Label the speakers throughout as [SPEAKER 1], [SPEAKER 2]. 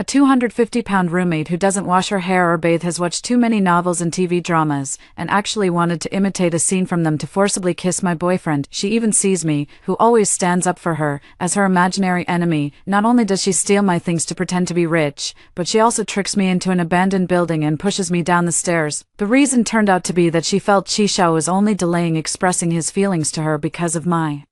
[SPEAKER 1] A 250-pound roommate who doesn't wash her hair or bathe has watched too many novels and TV dramas, and actually wanted to imitate a scene from them to forcibly kiss my boyfriend. She even sees me, who always stands up for her, as her imaginary enemy. Not only does she steal my things to pretend to be rich, but she also tricks me into an abandoned building and pushes me down the stairs. The reason turned out to be that she felt Qishao was only delaying expressing his feelings to her because of my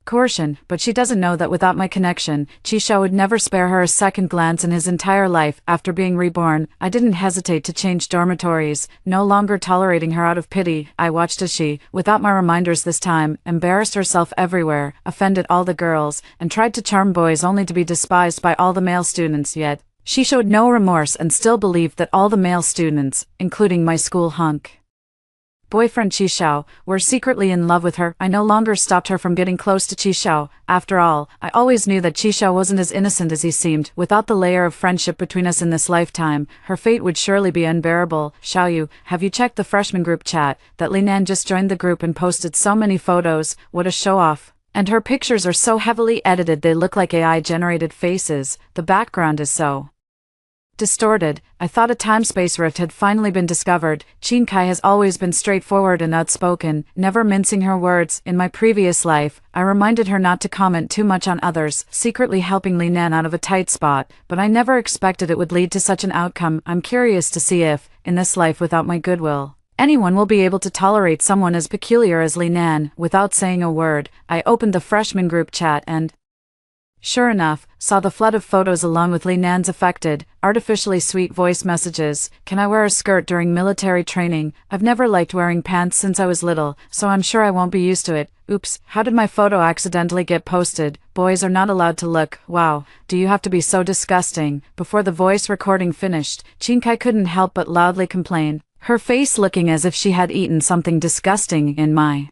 [SPEAKER 1] coercion, but she doesn't know that without my connection, Qishao would never spare her a second glance in his entire life. After being reborn, I didn't hesitate to change dormitories, no longer tolerating her out of pity. I watched as she, without my reminders this time, embarrassed herself everywhere, offended all the girls, and tried to charm boys only to be despised by all the male students. Yet she showed no remorse and still believed that all the male students, including my school hunk boyfriend Qishao, were secretly in love with her. I no longer stopped her from getting close to Qishao. After all, I always knew that Qishao wasn't as innocent as he seemed. Without the layer of friendship between us in this lifetime, her fate would surely be unbearable. Xiaoyu, have you checked the freshman group chat? That Linan just joined the group and posted so many photos. What a show-off. And her pictures are so heavily edited they look like AI-generated faces. The background is so distorted. I thought a time-space rift had finally been discovered. Qin Kai has always been straightforward and outspoken, never mincing her words. In my previous life, I reminded her not to comment too much on others, secretly helping Li Nan out of a tight spot, but I never expected it would lead to such an outcome. I'm curious to see if, in this life without my goodwill, anyone will be able to tolerate someone as peculiar as Li Nan. Without saying a word, I opened the freshman group chat and, sure enough, saw the flood of photos along with Li Nan's affected, artificially sweet voice messages. Can I wear a skirt during military training? I've never liked wearing pants since I was little, so I'm sure I won't be used to it. Oops, how did my photo accidentally get posted? Boys are not allowed to look. Wow, do you have to be so disgusting? Before the voice recording finished, Qin Kai couldn't help but loudly complain, her face looking as if she had eaten something disgusting. In my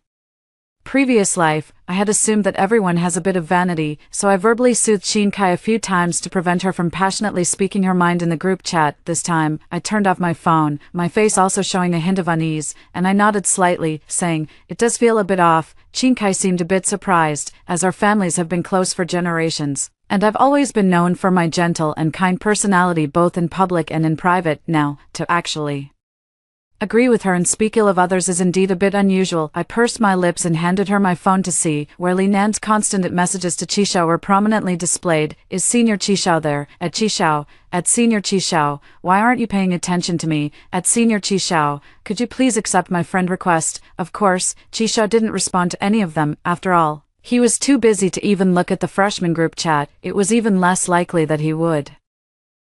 [SPEAKER 1] previous life, I had assumed that everyone has a bit of vanity, so I verbally soothed Qin Kai a few times to prevent her from passionately speaking her mind in the group chat. This time, I turned off my phone, my face also showing a hint of unease, and I nodded slightly, saying, it does feel a bit off. Qin Kai seemed a bit surprised, as our families have been close for generations, and I've always been known for my gentle and kind personality both in public and in private. Now, to actually agree with her and speak ill of others is indeed a bit unusual. I pursed my lips and handed her my phone to see, where Li Nan's constant messages to Qishao were prominently displayed. Is Senior Qishao there? At Qishao. At Senior Qishao. Why aren't you paying attention to me? At Senior Qishao. Could you please accept my friend request? Of course, Qishao didn't respond to any of them. After all, he was too busy to even look at the freshman group chat. It was even less likely that he would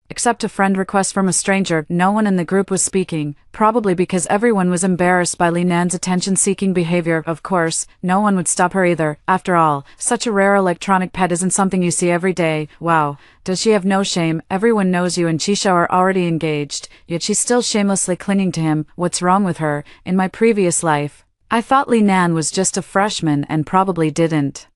[SPEAKER 1] accept a friend request from a stranger. No one in the group was speaking, probably because everyone was embarrassed by Li Nan's attention-seeking behavior. Of course, no one would stop her either. After all, such a rare electronic pet isn't something you see every day. Wow, does she have no shame? Everyone knows you and Qishao are already engaged, yet she's still shamelessly clinging to him. What's wrong with her? In my previous life, I thought Li Nan was just a freshman and probably didn't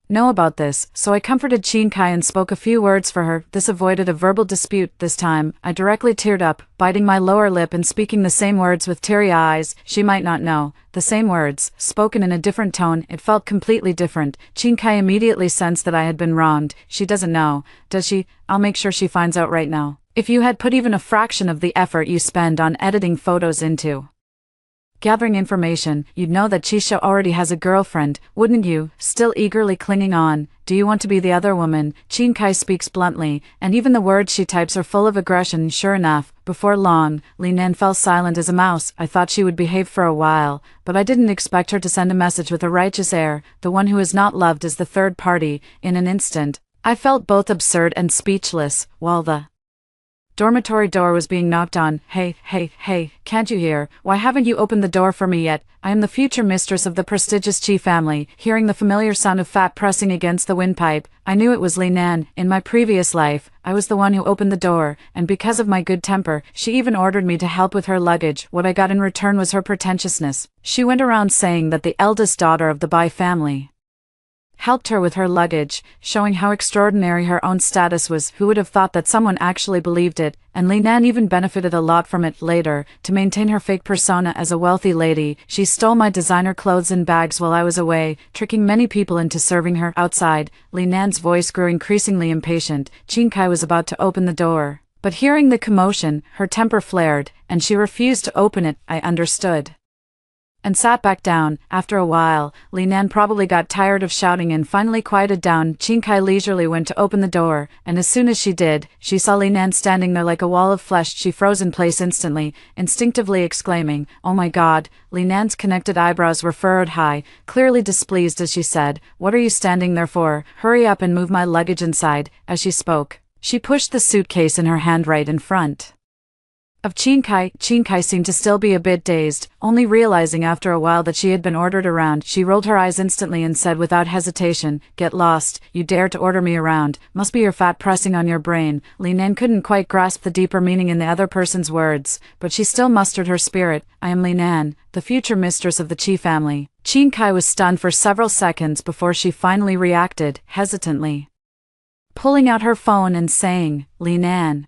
[SPEAKER 1] know about this, so I comforted Qin Kai and spoke a few words for her. This avoided a verbal dispute. This time, I directly teared up, biting my lower lip and speaking the same words with teary eyes. She might not know. The same words, spoken in a different tone. It felt completely different. Qin Kai immediately sensed that I had been wronged. She doesn't know, does she? I'll make sure she finds out right now. If you had put even a fraction of the effort you spend on editing photos into gathering information, you'd know that Qishao already has a girlfriend, wouldn't you? Still eagerly clinging on. Do you want to be the other woman? Qin Kai speaks bluntly, and even the words she types are full of aggression. Sure enough, before long, Li Nan fell silent as a mouse. I thought she would behave for a while, but I didn't expect her to send a message with a righteous air. The one who is not loved is the third party. In an instant, I felt both absurd and speechless, while the dormitory door was being knocked on. Hey, can't you hear? Why haven't you opened the door for me yet? I am the future mistress of the prestigious Qi family. Hearing the familiar sound of fat pressing against the windpipe, I knew it was Li Nan. In my previous life, I was the one who opened the door, and because of my good temper, she even ordered me to help with her luggage. What I got in return was her pretentiousness. She went around saying that the eldest daughter of the Bai family helped her with her luggage, showing how extraordinary her own status was. Who would have thought that someone actually believed it? And Li Nan even benefited a lot from it later. To maintain her fake persona as a wealthy lady, she stole my designer clothes and bags while I was away, tricking many people into serving her. Outside, Li Nan's voice grew increasingly impatient. Qin Kai was about to open the door, but hearing the commotion, her temper flared, and she refused to open it. I understood, and sat back down. After a while, Li Nan probably got tired of shouting and finally quieted down. Qin Kai leisurely went to open the door, and as soon as she did, she saw Li Nan standing there like a wall of flesh. She froze in place instantly, instinctively exclaiming, "Oh my God!" Li Nan's connected eyebrows were furrowed high, clearly displeased as she said, "What are you standing there for? Hurry up and move my luggage inside." As she spoke, she pushed the suitcase in her hand right in front of Qin Kai. Qin Kai seemed to still be a bit dazed, only realizing after a while that she had been ordered around. She rolled her eyes instantly and said without hesitation, "Get lost, you dare to order me around, must be your fat pressing on your brain." Li Nan couldn't quite grasp the deeper meaning in the other person's words, but she still mustered her spirit. "I am Li Nan, the future mistress of the Qi family." Qin Kai was stunned for several seconds before she finally reacted, hesitantly, pulling out her phone and saying, "Li Nan."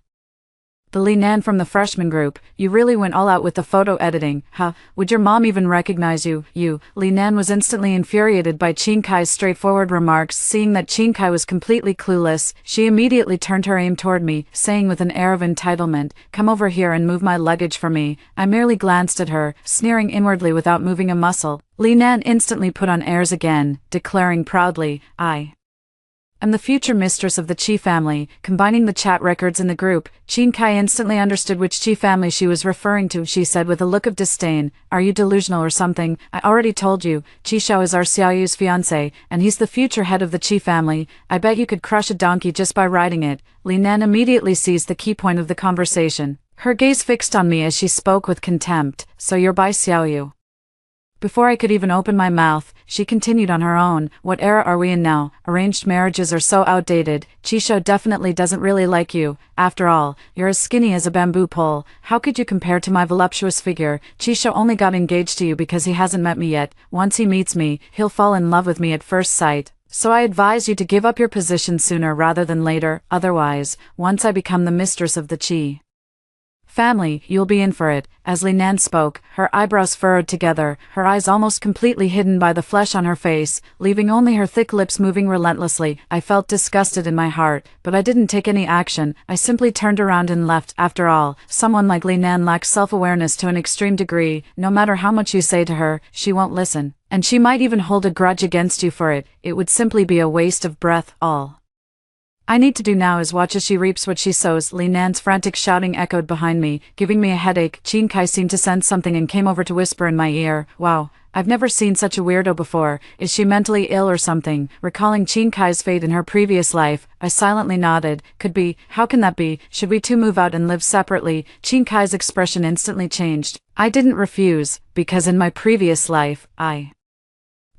[SPEAKER 1] "The Li Nan from the freshman group, you really went all out with the photo editing, huh? Would your mom even recognize you? You?" Li Nan was instantly infuriated by Qin Kai's straightforward remarks. Seeing that Qin Kai was completely clueless, she immediately turned her aim toward me, saying with an air of entitlement, "Come over here and move my luggage for me." I merely glanced at her, sneering inwardly without moving a muscle. Li Nan instantly put on airs again, declaring proudly, "I am the future mistress of the Qi family." Combining the chat records in the group, Qin Kai instantly understood which Qi family she was referring to. She said with a look of disdain, "Are you delusional or something? I already told you, Qi Xiao is our Xiaoyu's fiancé, and he's the future head of the Qi family. I bet you could crush a donkey just by riding it." Li Nan immediately seized the key point of the conversation, her gaze fixed on me as she spoke with contempt. "So you're by Xiaoyu?" Before I could even open my mouth, she continued on her own, "What era are we in now? Arranged marriages are so outdated. Qisho definitely doesn't really like you. After all, you're as skinny as a bamboo pole. How could you compare to my voluptuous figure? Qisho only got engaged to you because he hasn't met me yet. Once he meets me, he'll fall in love with me at first sight. So I advise you to give up your position sooner rather than later. Otherwise, once I become the mistress of the Qi family, you'll be in for it." As Li Nan spoke, her eyebrows furrowed together, her eyes almost completely hidden by the flesh on her face, leaving only her thick lips moving relentlessly. I felt disgusted in my heart, but I didn't take any action. I simply turned around and left. After all, someone like Li Nan lacks self-awareness to an extreme degree. No matter how much you say to her, she won't listen, and she might even hold a grudge against you for it. It would simply be a waste of breath. All I need to do now is watch as she reaps what she sows. Li Nan's frantic shouting echoed behind me, giving me a headache. Qin Kai seemed to sense something and came over to whisper in my ear, "Wow, I've never seen such a weirdo before. Is she mentally ill or something?" Recalling Qin Kai's fate in her previous life, I silently nodded. "Could be. How can that be? Should we two move out and live separately?" Qin Kai's expression instantly changed. I didn't refuse, because in my previous life, I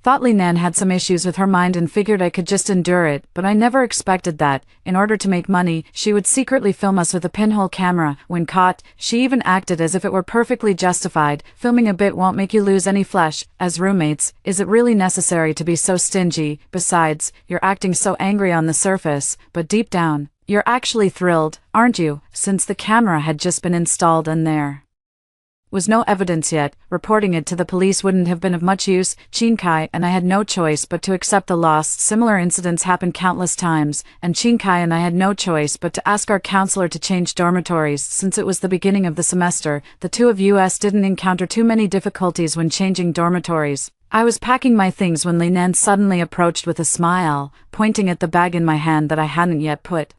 [SPEAKER 1] thought Li Nan had some issues with her mind and figured I could just endure it, but I never expected that, in order to make money, she would secretly film us with a pinhole camera. When caught, she even acted as if it were perfectly justified. "Filming a bit won't make you lose any flesh. As roommates, is it really necessary to be so stingy? Besides, you're acting so angry on the surface, but deep down, you're actually thrilled, aren't you?" Since the camera had just been installed and there was no evidence yet, reporting it to the police wouldn't have been of much use. Qin Kai and I had no choice but to accept the loss. Similar incidents happened countless times, and Qin Kai and I had no choice but to ask our counselor to change dormitories. Since it was the beginning of the semester, the two of us didn't encounter too many difficulties when changing dormitories. I was packing my things when Li Nan suddenly approached with a smile, pointing at the bag in my hand that I hadn't yet put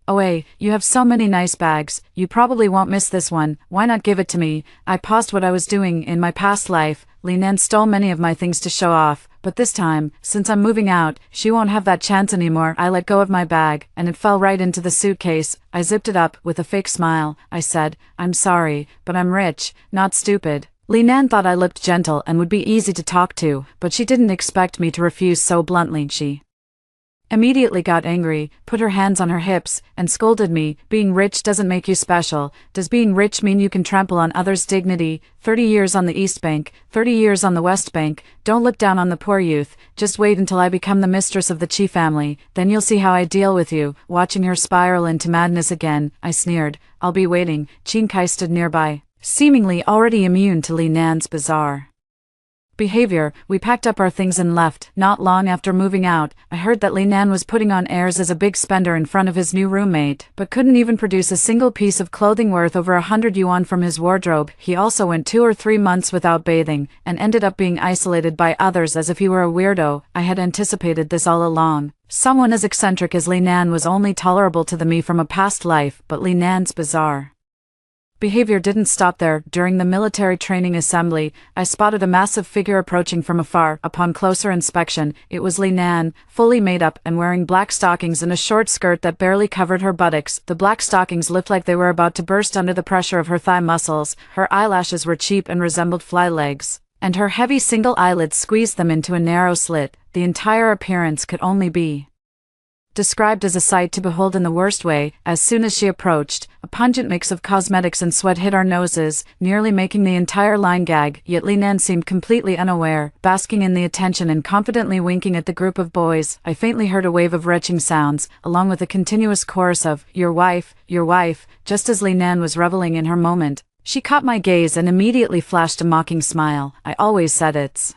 [SPEAKER 1] away. "You have so many nice bags, you probably won't miss this one. Why not give it to me?" I paused what I was doing. In my past life, Li Nan stole many of my things to show off, but this time, since I'm moving out, she won't have that chance anymore. I let go of my bag, and it fell right into the suitcase. I zipped it up. With a fake smile, I said, "I'm sorry, but I'm rich, not stupid." Li Nan thought I looked gentle and would be easy to talk to, but she didn't expect me to refuse so bluntly. She immediately got angry, put her hands on her hips, and scolded me. Being rich doesn't make you special. Does being rich mean you can trample on others' dignity? 30 years on the East Bank, 30 years on the West Bank. Don't look down on the poor youth. Just wait until I become the mistress of the Chi family. Then you'll see how I deal with you. Watching her spiral into madness again, I sneered. I'll be waiting. Chin Kai stood nearby, seemingly already immune to Li Nan's bizarre behavior. We packed up our things and left. Not long after moving out, I heard that Li Nan was putting on airs as a big spender in front of his new roommate, but couldn't even produce a single piece of clothing worth over 100 yuan from his wardrobe. He also went 2 or 3 months without bathing, and ended up being isolated by others as if he were a weirdo. I had anticipated this all along. Someone as eccentric as Li Nan was only tolerable to me from a past life, but Li Nan's bizarre behavior didn't stop there. During the military training assembly, I spotted a massive figure approaching from afar. Upon closer inspection, it was Li Nan, fully made up and wearing black stockings and a short skirt that barely covered her buttocks. The black stockings looked like they were about to burst under the pressure of her thigh muscles. Her eyelashes were cheap and resembled fly legs, and her heavy single eyelids squeezed them into a narrow slit. The entire appearance could only be described as a sight to behold in the worst way. As soon as she approached, a pungent mix of cosmetics and sweat hit our noses, nearly making the entire line gag. Yet Li Nan seemed completely unaware, basking in the attention and confidently winking at the group of boys. I faintly heard a wave of retching sounds, along with a continuous chorus of, your wife, just as Li Nan was reveling in her moment. She caught my gaze and immediately flashed a mocking smile. I always said it's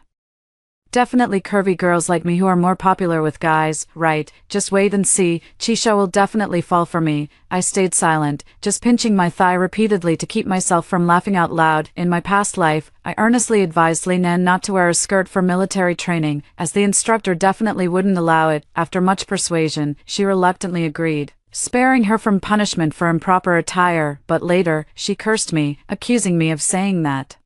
[SPEAKER 1] definitely curvy girls like me who are more popular with guys, right? Just wait and see. Chisha will definitely fall for me. I stayed silent, just pinching my thigh repeatedly to keep myself from laughing out loud. In my past life, I earnestly advised Li Nan not to wear a skirt for military training, as the instructor definitely wouldn't allow it. After much persuasion, she reluctantly agreed, sparing her from punishment for improper attire. But later, she cursed me, accusing me of saying that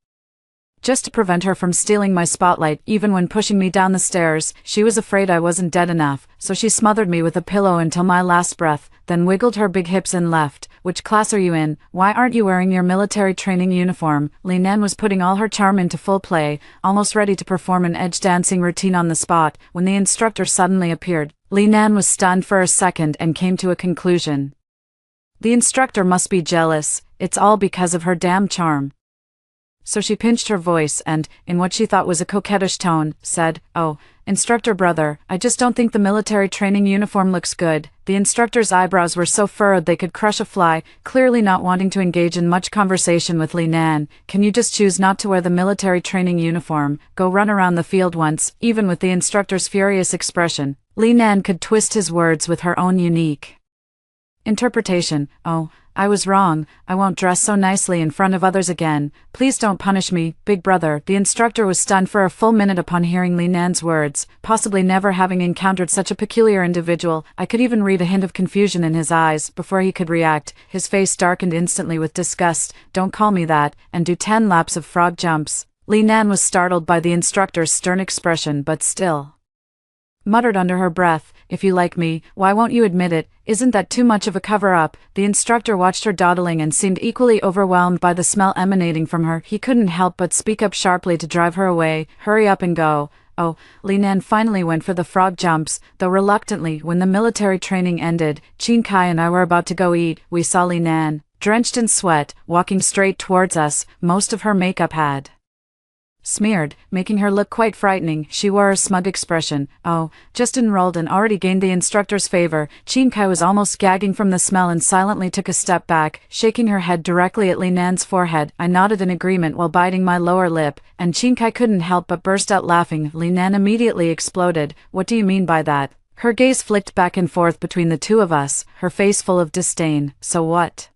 [SPEAKER 1] just to prevent her from stealing my spotlight. Even when pushing me down the stairs, she was afraid I wasn't dead enough, so she smothered me with a pillow until my last breath, then wiggled her big hips and left. Which class are you in? Why aren't you wearing your military training uniform? Li Nan was putting all her charm into full play, almost ready to perform an edge dancing routine on the spot, when the instructor suddenly appeared. Li Nan was stunned for a second and came to a conclusion. The instructor must be jealous. It's all because of her damn charm. So she pinched her voice and, in what she thought was a coquettish tone, said, "Oh, instructor brother, I just don't think the military training uniform looks good." The instructor's eyebrows were so furrowed they could crush a fly, clearly not wanting to engage in much conversation with Li Nan. Can you just choose not to wear the military training uniform? Go run around the field once. Even with the instructor's furious expression, Li Nan could twist his words with her own unique interpretation. "Oh, I was wrong. I won't dress so nicely in front of others again. Please don't punish me, big brother." The instructor was stunned for a full minute upon hearing Li Nan's words, possibly never having encountered such a peculiar individual. I could even read a hint of confusion in his eyes. Before he could react, his face darkened instantly with disgust. "Don't call me that, and do 10 laps of frog jumps." Li Nan was startled by the instructor's stern expression but still muttered under her breath, "If you like me, why won't you admit it? Isn't that too much of a cover-up?" The instructor watched her dawdling and seemed equally overwhelmed by the smell emanating from her. He couldn't help but speak up sharply to drive her away. "Hurry up and go." Oh, Li Nan finally went for the frog jumps, though reluctantly. When the military training ended, Chin Kai and I were about to go eat. We saw Li Nan, drenched in sweat, walking straight towards us. Most of her makeup had smeared, making her look quite frightening. She wore a smug expression. Oh, just enrolled and already gained the instructor's favor. Chin Kai was almost gagging from the smell and silently took a step back, shaking her head directly at Li Nan's forehead. I nodded in agreement while biting my lower lip, and Chin Kai couldn't help but burst out laughing. Li Nan immediately exploded. "What do you mean by that?" Her gaze flicked back and forth between the two of us, her face full of disdain. "So what?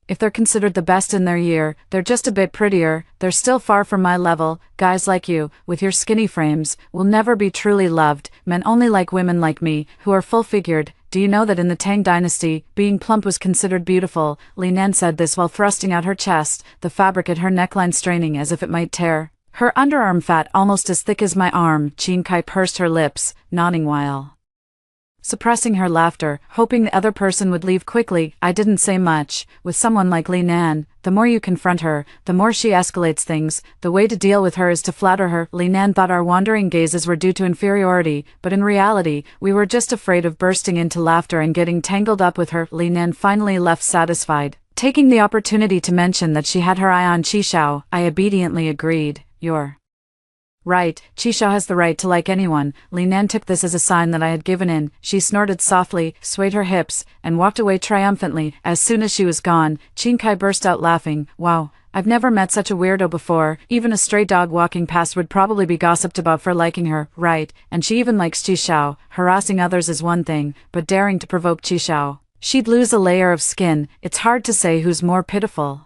[SPEAKER 1] If they're considered the best in their year, they're just a bit prettier. They're still far from my level. Guys like you, with your skinny frames, will never be truly loved. Men only like women like me, who are full-figured. Do you know that in the Tang dynasty, being plump was considered beautiful?" Li Nan said this while thrusting out her chest, the fabric at her neckline straining as if it might tear. Her underarm fat almost as thick as my arm. Chin Kai pursed her lips, nodding while suppressing her laughter, hoping the other person would leave quickly. I didn't say much. With someone like Li Nan, the more you confront her, the more she escalates things. The way to deal with her is to flatter her. Li Nan thought our wandering gazes were due to inferiority, but in reality, we were just afraid of bursting into laughter and getting tangled up with her. Li Nan finally left satisfied, taking the opportunity to mention that she had her eye on Qishao. I obediently agreed. You're right, Qishao has the right to like anyone. Li Nan took this as a sign that I had given in. She snorted softly, swayed her hips, and walked away triumphantly. As soon as she was gone, Qin Kai burst out laughing. Wow, I've never met such a weirdo before. Even a stray dog walking past would probably be gossiped about for liking her, right? And she even likes Qishao. Harassing others is one thing, but daring to provoke Qishao, she'd lose a layer of skin. It's hard to say who's more pitiful.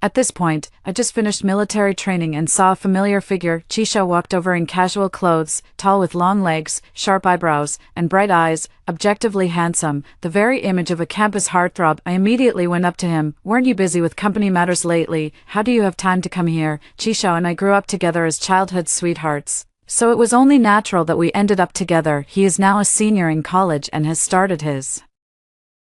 [SPEAKER 1] At this point, I just finished military training and saw a familiar figure. Qishao walked over in casual clothes, tall with long legs, sharp eyebrows, and bright eyes, objectively handsome, the very image of a campus heartthrob. I immediately went up to him. Weren't you busy with company matters lately? How do you have time to come here? Qishao and I grew up together as childhood sweethearts, so it was only natural that we ended up together. He is now a senior in college and has started his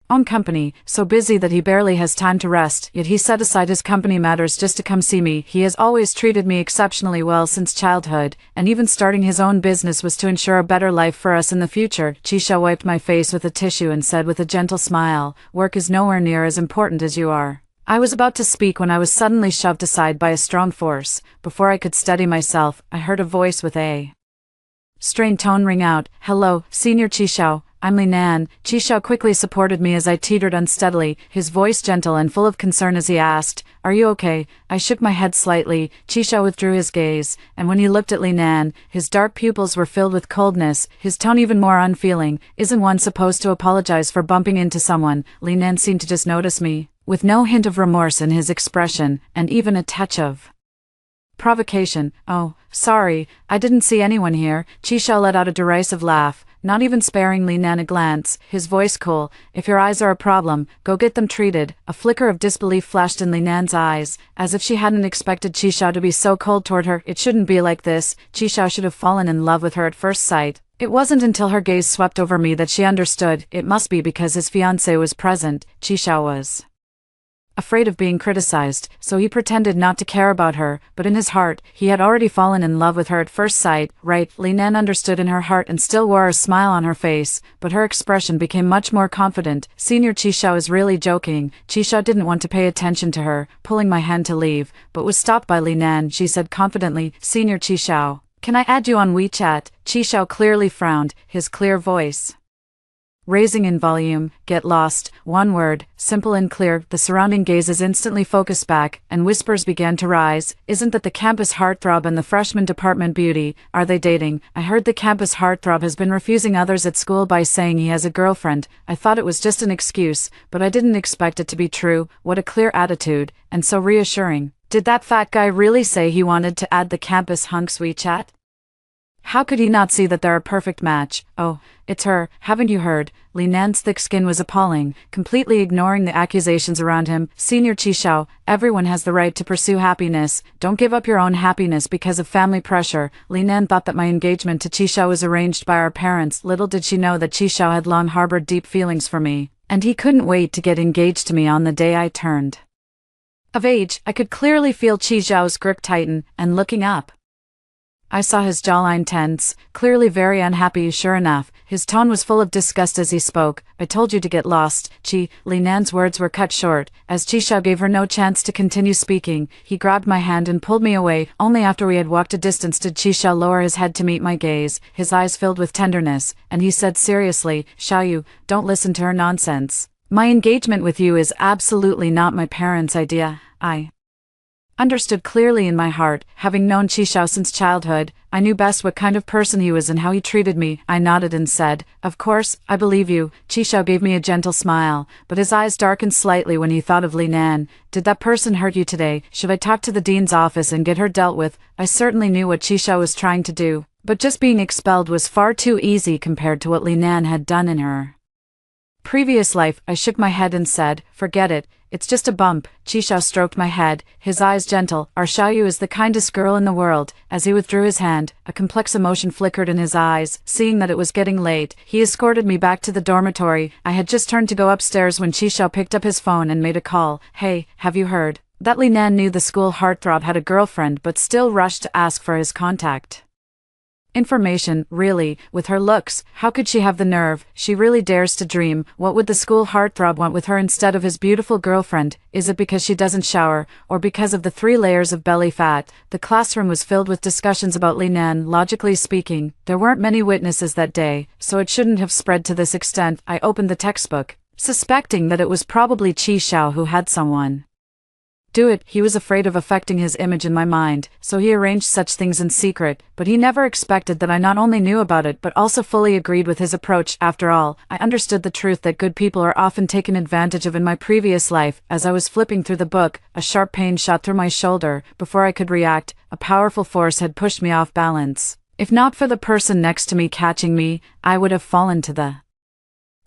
[SPEAKER 1] own company, so busy that he barely has time to rest, yet he set aside his company matters just to come see me. He has always treated me exceptionally well since childhood, and even starting his own business was to ensure a better life for us in the future. Qishao wiped my face with a tissue and said with a gentle smile, "Work is nowhere near as important as you are." I was about to speak when I was suddenly shoved aside by a strong force. Before I could steady myself, I heard a voice with a strained tone ring out, "Hello, Senior Qishao. I'm Li Nan." Qishao quickly supported me as I teetered unsteadily, his voice gentle and full of concern as he asked, "Are you okay?" I shook my head slightly. Qishao withdrew his gaze, and when he looked at Li Nan, his dark pupils were filled with coldness, his tone even more unfeeling. Isn't one supposed to apologize for bumping into someone? Li Nan seemed to just notice me, with no hint of remorse in his expression, and even a touch of provocation. "Oh, sorry, I didn't see anyone here." Qishao let out a derisive laugh, not even sparing Li Nan a glance, his voice cool. "If your eyes are a problem, go get them treated." A flicker of disbelief flashed in Li Nan's eyes, as if she hadn't expected Qishao to be so cold toward her. It shouldn't be like this. Qishao should have fallen in love with her at first sight. It wasn't until her gaze swept over me that she understood. It must be because his fiancée was present. Qishao was afraid of being criticized, so he pretended not to care about her, but in his heart, he had already fallen in love with her at first sight. Right, Li Nan understood in her heart and still wore a smile on her face, but her expression became much more confident. "Senior Qishao is really joking." Qishao didn't want to pay attention to her, pulling my hand to leave, but was stopped by Li Nan. She said confidently, "Senior Qishao, can I add you on WeChat?" Qishao clearly frowned, his clear voice raising in volume. "Get lost." One word, simple and clear. The surrounding gazes instantly focused back, and whispers began to rise. "Isn't that the campus heartthrob and the freshman department beauty? Are they dating?" I heard the campus heartthrob has been refusing others at school by saying he has a girlfriend. I thought it was just an excuse, but I didn't expect it to be true. What a clear attitude, and so reassuring. Did that fat guy really say he wanted to add the campus Hunk's WeChat? How could he not see that they're a perfect match? "Oh, it's her, haven't you heard?" Li Nan's thick skin was appalling, completely ignoring the accusations around him. "Senior Qishao, everyone has the right to pursue happiness. Don't give up your own happiness because of family pressure." Li Nan thought that my engagement to Qishao was arranged by our parents. Little did she know that Qishao had long harbored deep feelings for me, and he couldn't wait to get engaged to me on the day I turned of age. I could clearly feel Qixiao's grip tighten, and looking up, I saw his jawline tense, clearly very unhappy. Sure enough, his tone was full of disgust as he spoke. "I told you to get lost, Qi." Li Nan's words were cut short, as Qishao gave her no chance to continue speaking. He grabbed my hand and pulled me away. Only after we had walked a distance did Qishao lower his head to meet my gaze, his eyes filled with tenderness, and he said seriously, "Xiaoyu, don't listen to her nonsense. My engagement with you is absolutely not my parents' idea." I understood clearly in my heart. Having known Qishao since childhood, I knew best what kind of person he was and how he treated me. I nodded and said, "Of course, I believe you." Qishao gave me a gentle smile, but his eyes darkened slightly when he thought of Li Nan. "Did that person hurt you today? Should I talk to the dean's office and get her dealt with?" I certainly knew what Qishao was trying to do, but just being expelled was far too easy compared to what Li Nan had done in her Previous life, I shook my head and said, forget it, it's just a bump. Qishao stroked my head, his eyes gentle. Our Xiaoyu is the kindest girl in the world. As he withdrew his hand, a complex emotion flickered in his eyes. Seeing that it was getting late, he escorted me back to the dormitory. I had just turned to go upstairs when Qishao picked up his phone and made a call. Hey, have you heard? That Li Nan knew the school heartthrob had a girlfriend but still rushed to ask for his contact information. Really, with her looks, how could she have the nerve? She really dares to dream. What would the school heartthrob want with her instead of his beautiful girlfriend? Is it because she doesn't shower, or because of the 3 layers of belly fat? The classroom was filled with discussions about Li Nan. Logically speaking, there weren't many witnesses that day, so it shouldn't have spread to this extent. I opened the textbook, suspecting that it was probably Qishao who had someone do it. He was afraid of affecting his image in my mind, so he arranged such things in secret, but he never expected that I not only knew about it but also fully agreed with his approach. After all, I understood the truth that good people are often taken advantage of in my previous life. As I was flipping through the book, a sharp pain shot through my shoulder. Before I could react, a powerful force had pushed me off balance. If not for the person next to me catching me, I would have fallen to the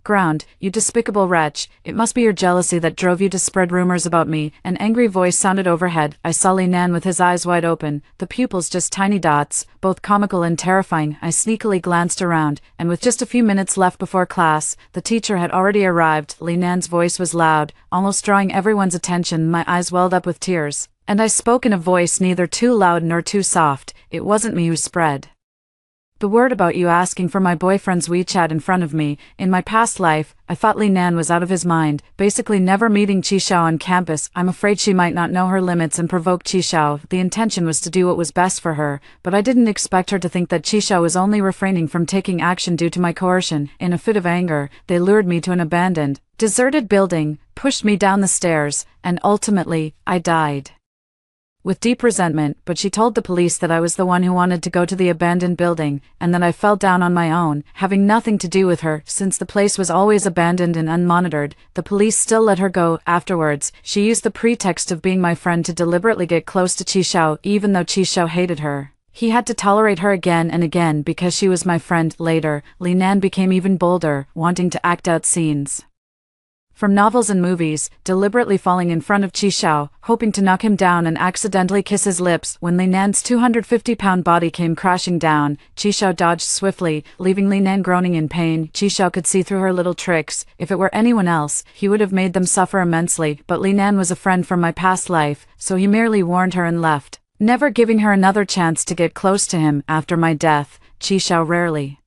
[SPEAKER 1] ground. You despicable wretch, it must be your jealousy that drove you to spread rumors about me. An angry voice sounded overhead. I saw Li Nan with his eyes wide open, the pupils just tiny dots, both comical and terrifying. I sneakily glanced around, and with just a few minutes left before class, the teacher had already arrived. Li Nan's voice was loud, almost drawing everyone's attention. My eyes welled up with tears, and I spoke in a voice neither too loud nor too soft. It wasn't me who spread the word about you asking for my boyfriend's WeChat in front of me. In my past life, I thought Li Nan was out of his mind, basically never meeting Qishao on campus. I'm afraid she might not know her limits and provoke Qishao. The intention was to do what was best for her, but I didn't expect her to think that Qishao was only refraining from taking action due to my coercion. In a fit of anger, they lured me to an abandoned, deserted building, pushed me down the stairs, and ultimately, I died with deep resentment. But she told the police that I was the one who wanted to go to the abandoned building, and that I fell down on my own, having nothing to do with her. Since the place was always abandoned and unmonitored, the police still let her go. Afterwards, she used the pretext of being my friend to deliberately get close to Qishao. Even though Qishao hated her, he had to tolerate her again and again because she was my friend. Later, Li Nan became even bolder, wanting to act out scenes from novels and movies, deliberately falling in front of Qishao, hoping to knock him down and accidentally kiss his lips. When Li Nan's 250-pound body came crashing down, Qishao dodged swiftly, leaving Li Nan groaning in pain. Qishao could see through her little tricks. If it were anyone else, he would have made them suffer immensely, but Li Nan was a friend from my past life, so he merely warned her and left, never giving her another chance to get close to him. After my death, Qishao rarely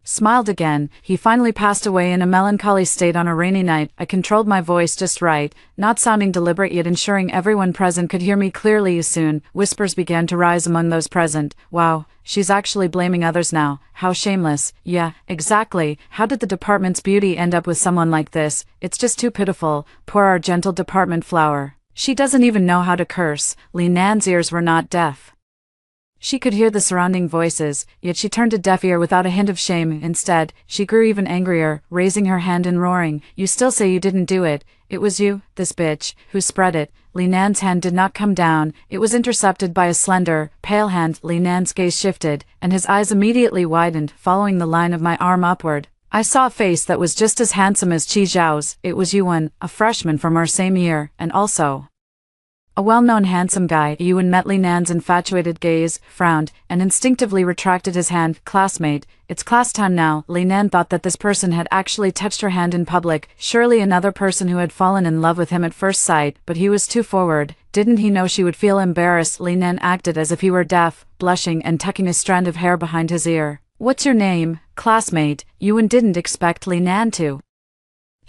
[SPEAKER 1] smiled again. He finally passed away in a melancholy state on a rainy night. I controlled my voice just right, not sounding deliberate yet ensuring everyone present could hear me clearly. Soon, whispers began to rise among those present. Wow, she's actually blaming others now. How shameless. Yeah, exactly. How did the department's beauty end up with someone like this? It's just too pitiful. Poor our gentle department flower. She doesn't even know how to curse. Li Nan's ears were not deaf. She could hear the surrounding voices, yet she turned a deaf ear without a hint of shame. Instead, she grew even angrier, raising her hand and roaring. You still say you didn't do it? It was you, this bitch, who spread it. Li Nan's hand did not come down. It was intercepted by a slender, pale hand. Li Nan's gaze shifted, and his eyes immediately widened, following the line of my arm upward. I saw a face that was just as handsome as Qishao's. It was Yuan, a freshman from our same year, and also a well-known handsome guy. Yuan met Li Nan's infatuated gaze, frowned, and instinctively retracted his hand. Classmate, it's class time now. Li Nan thought that this person had actually touched her hand in public, surely another person who had fallen in love with him at first sight, but he was too forward. Didn't he know she would feel embarrassed? Li Nan acted as if he were deaf, blushing and tucking a strand of hair behind his ear. What's your name, classmate? Yuan didn't expect Li Nan to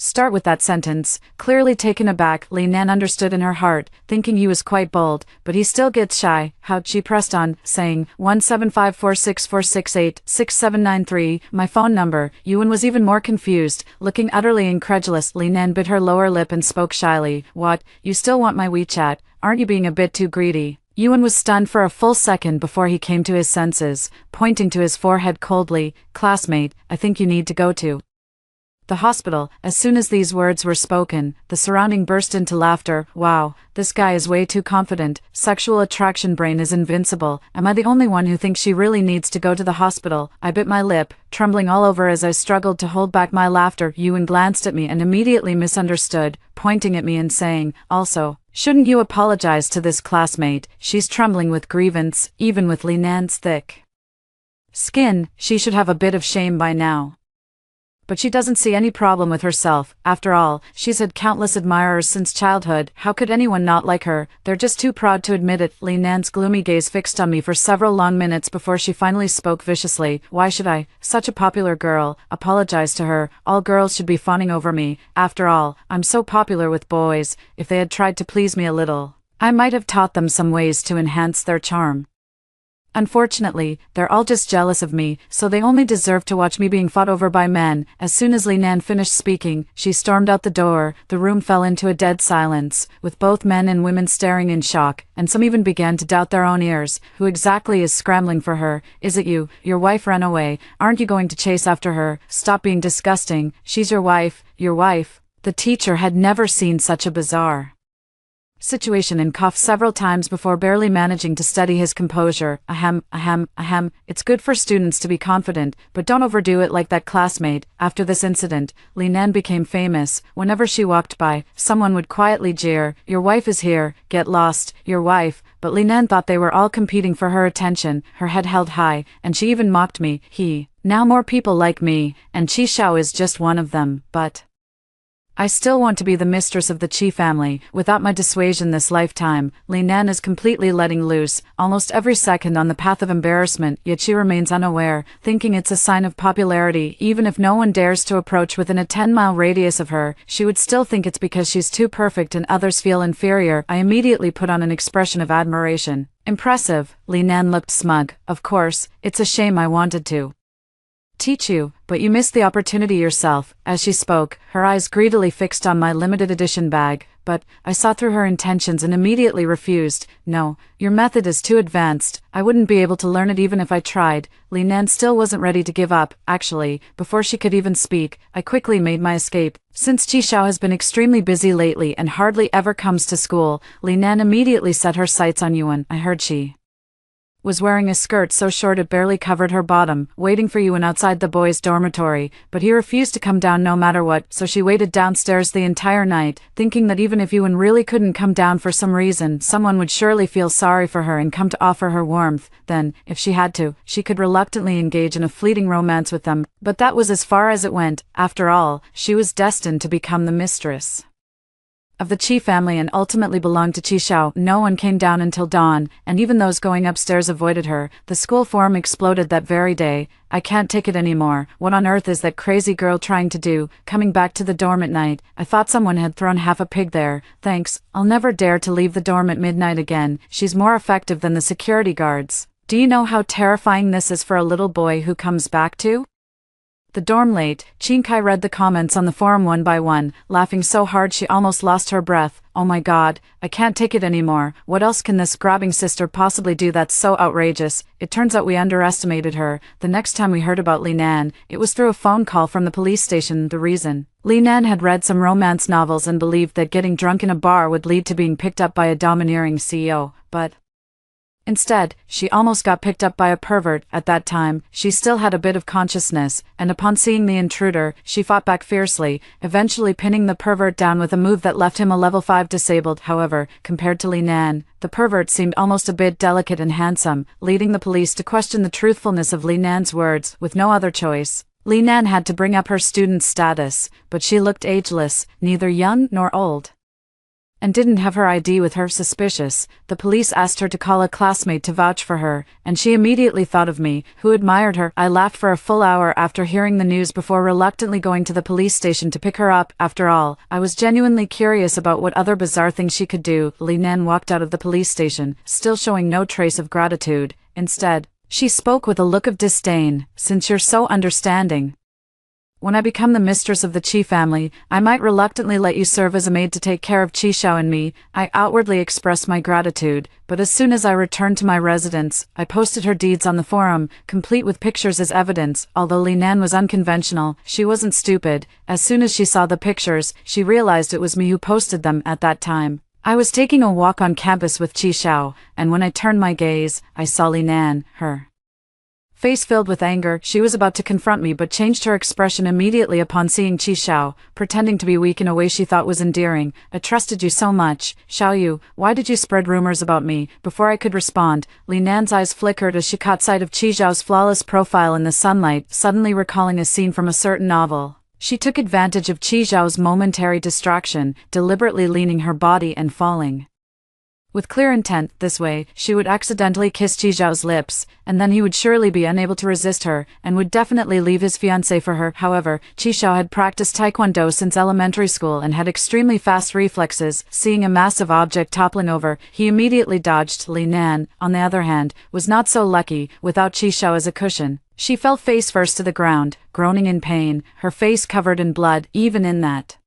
[SPEAKER 1] start with that sentence. Clearly taken aback, Li Nan understood in her heart, thinking he was quite bold, but he still gets shy. How? She pressed on, saying, 1754646866793, my phone number. Yuan was even more confused, looking utterly incredulous. Li Nan bit her lower lip and spoke shyly. What? You still want my WeChat? Aren't you being a bit too greedy? Yuan was stunned for a full second before he came to his senses, pointing to his forehead coldly. Classmate, I think you need to go to The hospital. As soon as these words were spoken, the surrounding burst into laughter. Wow, this guy is way too confident. Sexual attraction brain is invincible. Am I the only one who thinks she really needs to go to the hospital? I bit my lip, trembling all over as I struggled to hold back my laughter. Ewan glanced at me and immediately misunderstood, pointing at me and saying, also, shouldn't you apologize to this classmate? She's trembling with grievance, even with Linan's thick skin. She should have a bit of shame by now. But she doesn't see any problem with herself. After all, she's had countless admirers since childhood. How could anyone not like her? They're just too proud to admit it. Linan's gloomy gaze fixed on me for several long minutes before she finally spoke viciously. Why should I, such a popular girl, apologize to her? All girls should be fawning over me. After all, I'm so popular with boys. If they had tried to please me a little, I might have taught them some ways to enhance their charm. Unfortunately, they're all just jealous of me, so they only deserve to watch me being fought over by men. As soon as Linan finished speaking, she stormed out the door. The room fell into a dead silence, with both men and women staring in shock, and some even began to doubt their own ears. Who exactly is scrambling for her? Is it you? Your wife ran away. Aren't you going to chase after her? Stop being disgusting. She's your wife. Your wife. The teacher had never seen such a bizarre situation and coughed several times before barely managing to steady his composure. Ahem, ahem, ahem. It's good for students to be confident, but don't overdo it like that classmate. After this incident, Linan became famous. Whenever she walked by, someone would quietly jeer, "Your wife is here, get lost, your wife." But Linan thought they were all competing for her attention, her head held high, and she even mocked me. Now more people like me, and Chi Xiao is just one of them, but I still want to be the mistress of the Chi family. Without my dissuasion this lifetime, Linan is completely letting loose, almost every second on the path of embarrassment, yet she remains unaware, thinking it's a sign of popularity. Even if no one dares to approach within a 10-mile radius of her, she would still think it's because she's too perfect and others feel inferior. I immediately put on an expression of admiration. Impressive. Linan looked smug. Of course, it's a shame I wanted to teach you, but you missed the opportunity yourself. As she spoke, her eyes greedily fixed on my limited edition bag, but I saw through her intentions and immediately refused. No, your method is too advanced. I wouldn't be able to learn it even if I tried. Linan still wasn't ready to give up. Actually, before she could even speak, I quickly made my escape. Since Chi Xiao has been extremely busy lately and hardly ever comes to school, Linan immediately set her sights on Yuan. I heard she was wearing a skirt so short it barely covered her bottom, waiting for Yuan outside the boys' dormitory, but he refused to come down no matter what, so she waited downstairs the entire night, thinking that even if Yuan really couldn't come down for some reason, someone would surely feel sorry for her and come to offer her warmth. Then, if she had to, she could reluctantly engage in a fleeting romance with them, but that was as far as it went. After all, she was destined to become the mistress of the Chi family and ultimately belonged to Chi Xiao. No one came down until dawn, and even those going upstairs avoided her. The school forum exploded that very day. I can't take it anymore. What on earth is that crazy girl trying to do, coming back to the dorm at night? I thought someone had thrown half a pig there. Thanks, I'll never dare to leave the dorm at midnight again. She's more effective than the security guards. Do you know how terrifying this is for a little boy who comes back to the dorm late? Chinkai read the comments on the forum one by one, laughing so hard she almost lost her breath. Oh my god, I can't take it anymore. What else can this grabbing sister possibly do that's so outrageous? It turns out we underestimated her. The next time we heard about Linan, it was through a phone call from the police station. The reason? Linan had read some romance novels and believed that getting drunk in a bar would lead to being picked up by a domineering CEO, but instead, she almost got picked up by a pervert. At that time, she still had a bit of consciousness, and upon seeing the intruder, she fought back fiercely, eventually pinning the pervert down with a move that left him a level 5 disabled. However, compared to Linan, the pervert seemed almost a bit delicate and handsome, leading the police to question the truthfulness of Linan's words. With no other choice, Linan had to bring up her student status, but she looked ageless, neither young nor old, and didn't have her ID with her. Suspicious. The police asked her to call a classmate to vouch for her, and she immediately thought of me, who admired her. I laughed for a full hour after hearing the news before reluctantly going to the police station to pick her up. After all, I was genuinely curious about what other bizarre things she could do. Linan walked out of the police station, still showing no trace of gratitude. Instead, she spoke with a look of disdain. Since you're so understanding, When I become the mistress of the Qi family, I might reluctantly let you serve as a maid to take care of Qi Xiao and me. I outwardly expressed my gratitude, but as soon as I returned to my residence, I posted her deeds on the forum, complete with pictures as evidence. Although Li Nan was unconventional, she wasn't stupid. As soon as she saw the pictures, she realized it was me who posted them at that time. I was taking a walk on campus with Qi Xiao, and when I turned my gaze, I saw Li Nan, her face filled with anger. She was about to confront me but changed her expression immediately upon seeing Qi Xiao, pretending to be weak in a way she thought was endearing. I trusted you so much, Xiao Yu, why did you spread rumors about me? Before I could respond, Li Nan's eyes flickered as she caught sight of Qi Xiao's flawless profile in the sunlight, suddenly recalling a scene from a certain novel. She took advantage of Qi Xiao's momentary distraction, deliberately leaning her body and falling. With clear intent, this way, she would accidentally kiss Qi Xiao's lips, and then he would surely be unable to resist her, and would definitely leave his fiancée for her. However, Qi Xiao had practiced taekwondo since elementary school and had extremely fast reflexes. Seeing a massive object toppling over, he immediately dodged. Li Nan, on the other hand, was not so lucky. Without Qi Xiao as a cushion, she fell face first to the ground, groaning in pain, her face covered in blood. Even in that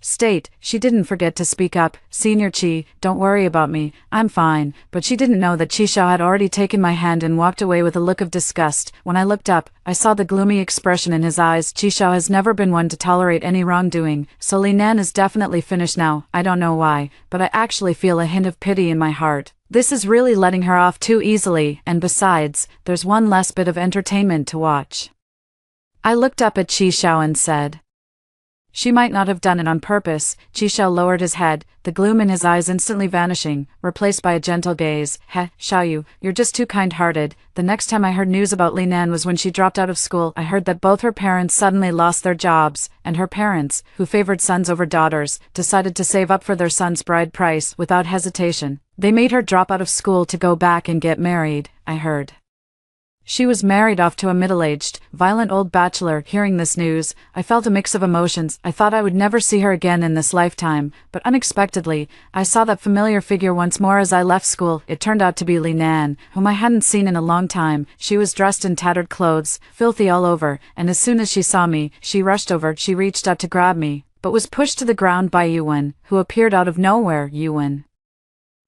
[SPEAKER 1] state, she didn't forget to speak up. Senior Qi, don't worry about me, I'm fine. But she didn't know that Qi Xiao had already taken my hand and walked away with a look of disgust. When I looked up, I saw the gloomy expression in his eyes. Qi Xiao has never been one to tolerate any wrongdoing, so Li Nan is definitely finished now. I don't know why, but I actually feel a hint of pity in my heart. This is really letting her off too easily, and besides, there's one less bit of entertainment to watch. I looked up at Qi Xiao and said, she might not have done it on purpose. Qi Xiao lowered his head, the gloom in his eyes instantly vanishing, replaced by a gentle gaze. Xiao Yu, you're just too kind-hearted. The next time I heard news about Li Nan was when she dropped out of school. I heard that both her parents suddenly lost their jobs, and her parents, who favored sons over daughters, decided to save up for their son's bride price without hesitation. They made her drop out of school to go back and get married, I heard. She was married off to a middle-aged, violent old bachelor. Hearing this news, I felt a mix of emotions. I thought I would never see her again in this lifetime, but unexpectedly, I saw that familiar figure once more as I left school. It turned out to be Li Nan, whom I hadn't seen in a long time. She was dressed in tattered clothes, filthy all over, and as soon as she saw me, she rushed over. She reached out to grab me, but was pushed to the ground by Yuan, who appeared out of nowhere. Yuan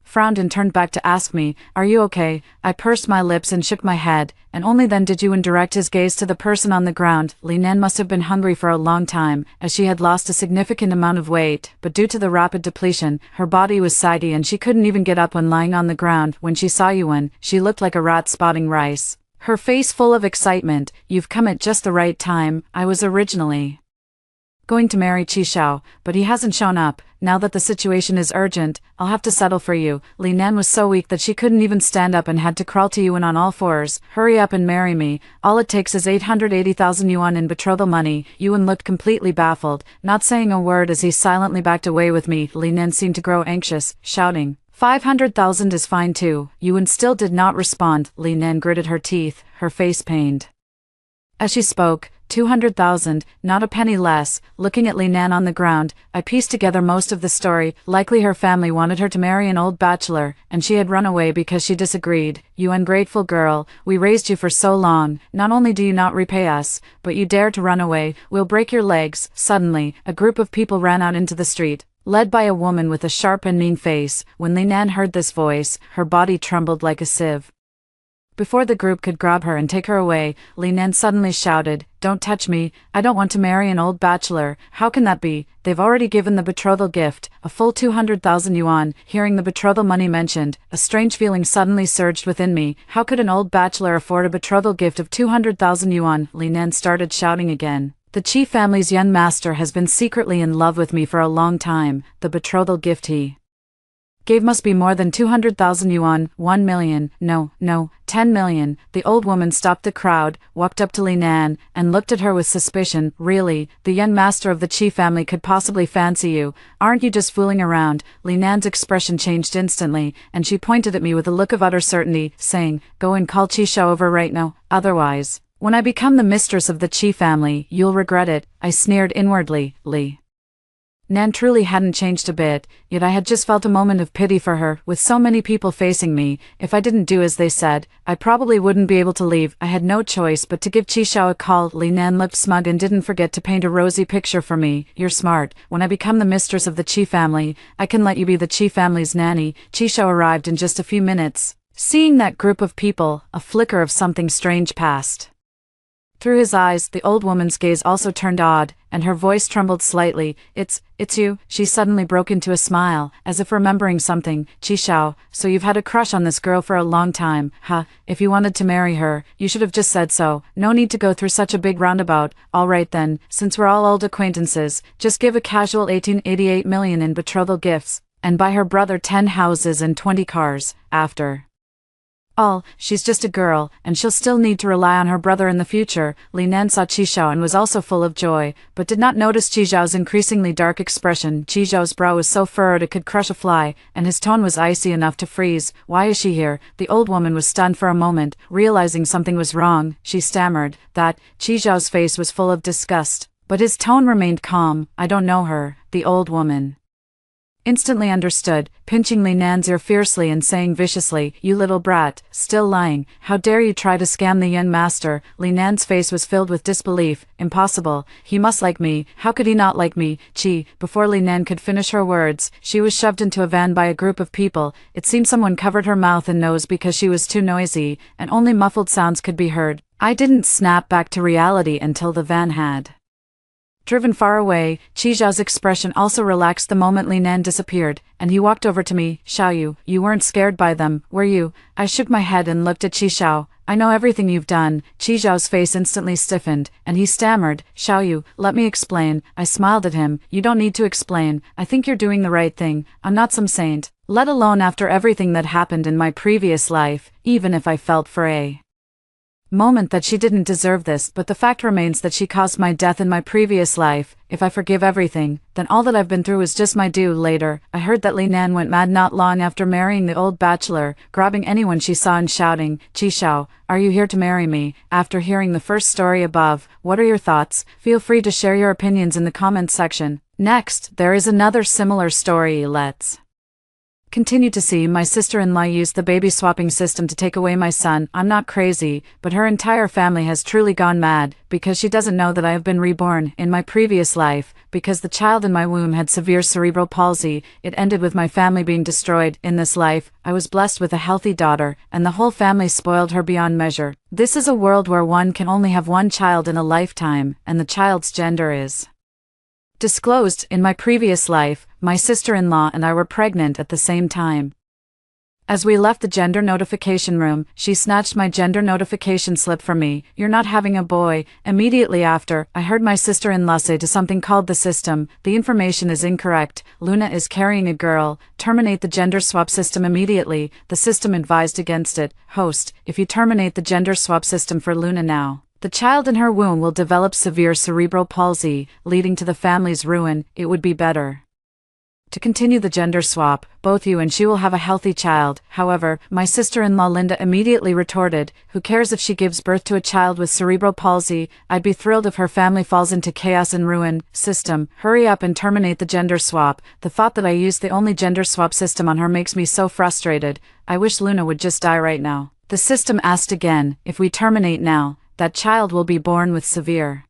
[SPEAKER 1] frowned and turned back to ask me, "Are you okay?" I pursed my lips and shook my head, and only then did Yuan direct his gaze to the person on the ground. Li Nan must have been hungry for a long time, as she had lost a significant amount of weight, but due to the rapid depletion, her body was saggy and she couldn't even get up when lying on the ground. When she saw Yuan, she looked like a rat spotting rice, her face full of excitement. "You've come at just the right time. I was originally going to marry Qi Xiao, but he hasn't shown up. Now that the situation is urgent, I'll have to settle for you." Li Nan was so weak that she couldn't even stand up and had to crawl to Yuan on all fours. "Hurry up and marry me. All it takes is 880,000 yuan in betrothal money." Yuan looked completely baffled, not saying a word as he silently backed away with me. Li Nan seemed to grow anxious, shouting, 500,000 is fine too." Yuan still did not respond. Li Nan gritted her teeth, her face pained as she spoke. 200,000, not a penny less. Looking at Li Nan on the ground, I pieced together most of the story. Likely her family wanted her to marry an old bachelor, and she had run away because she disagreed. "You ungrateful girl, we raised you for so long. Not only do you not repay us, but you dare to run away. We'll break your legs." Suddenly, a group of people ran out into the street, led by a woman with a sharp and mean face. When Li Nan heard this voice, her body trembled like a sieve. Before the group could grab her and take her away, Li Nan suddenly shouted, "Don't touch me, I don't want to marry an old bachelor." "How can that be? They've already given the betrothal gift, a full 200,000 yuan." Hearing the betrothal money mentioned, a strange feeling suddenly surged within me. How could an old bachelor afford a betrothal gift of 200,000 yuan? Li Nan started shouting again. "The Qi family's young master has been secretly in love with me for a long time. The betrothal gift he gave must be more than 200,000 yuan, 1 million, no, 10 million. The old woman stopped the crowd, walked up to Li Nan, and looked at her with suspicion. "Really, the young master of the Qi family could possibly fancy you? Aren't you just fooling around?" Li Nan's expression changed instantly, and she pointed at me with a look of utter certainty, saying, "Go and call Qi Xiao over right now, otherwise, when I become the mistress of the Qi family, you'll regret it." I sneered inwardly. Li Nan truly hadn't changed a bit, yet I had just felt a moment of pity for her. With so many people facing me, if I didn't do as they said, I probably wouldn't be able to leave. I had no choice but to give Qishao a call. Nan looked smug and didn't forget to paint a rosy picture for me. You're smart. When I become the mistress of the Qi family, I can let you be the Qi family's nanny. Qishao arrived in just a few minutes. Seeing that group of people, a flicker of something strange passed through his eyes. The old woman's gaze also turned odd, and her voice trembled slightly. It's you. She suddenly broke into a smile, as if remembering something. Qishao, so you've had a crush on this girl for a long time, huh? If you wanted to marry her, you should have just said so. No need to go through such a big roundabout. All right then, since we're all old acquaintances, just give a casual 1888 million in betrothal gifts, and buy her brother 10 houses and 20 cars. After all, she's just a girl, and she'll still need to rely on her brother in the future. Li Nan saw Qishao and was also full of joy, but did not notice Qishao's increasingly dark expression. Qishao's brow was so furrowed it could crush a fly, and his tone was icy enough to freeze. Why is she here? The old woman was stunned for a moment, realizing something was wrong. She stammered that. Qishao's face was full of disgust, but his tone remained calm. I don't know her. The old woman instantly understood, pinching Li Nan's ear fiercely and saying viciously, "You little brat, still lying. How dare you try to scam the young master?" Li Nan's face was filled with disbelief. Impossible. He must like me. How could he not like me? Qi. Before Li Nan could finish her words, she was shoved into a van by a group of people. It seemed someone covered her mouth and nose because she was too noisy, and only muffled sounds could be heard. I didn't snap back to reality until the van had driven far away. Qishao's expression also relaxed the moment Li Nan disappeared, and he walked over to me. "Xiaoyu, you weren't scared by them, were you?" I shook my head and looked at Qishao. "I know everything you've done." Qishao's face instantly stiffened, and he stammered, "Xiaoyu, let me explain." I smiled at him. "You don't need to explain. I think you're doing the right thing. I'm not some saint, let alone after everything that happened in my previous life, even if I felt for a moment that she didn't deserve this, but the fact remains that she caused my death in my previous life. If I forgive everything, then all that I've been through is just my due. Later, I heard that Li Nan went mad not long after marrying the old bachelor, grabbing anyone she saw and shouting, "Qishao, are you here to marry me?" After hearing the first story above, what are your thoughts? Feel free to share your opinions in the comments section. Next, there is another similar story. Let's continue to see. My sister-in-law used the baby swapping system to take away my son. I'm not crazy, but her entire family has truly gone mad, because she doesn't know that I have been reborn. In my previous life, because the child in my womb had severe cerebral palsy, it ended with my family being destroyed. In this life, I was blessed with a healthy daughter, and the whole family spoiled her beyond measure. This is a world where one can only have one child in a lifetime, and the child's gender is disclosed. In my previous life, my sister-in-law and I were pregnant at the same time. As we left the gender notification room, she snatched my gender notification slip from me. "You're not having a boy." Immediately after, I heard my sister-in-law say to something called the system, "The information is incorrect. Luna is carrying a girl. Terminate the gender swap system immediately." The system advised against it. Host, if you terminate the gender swap system for Luna now, the child in her womb will develop severe cerebral palsy, leading to the family's ruin. It would be better to continue the gender swap. Both you and she will have a healthy child. However, my sister-in-law Linda immediately retorted, "Who cares if she gives birth to a child with cerebral palsy? I'd be thrilled if her family falls into chaos and ruin." System, hurry up and terminate the gender swap. The thought that I used the only gender swap system on her makes me so frustrated. I wish Luna would just die right now. The system asked again, "If we terminate now, that child will be born with severe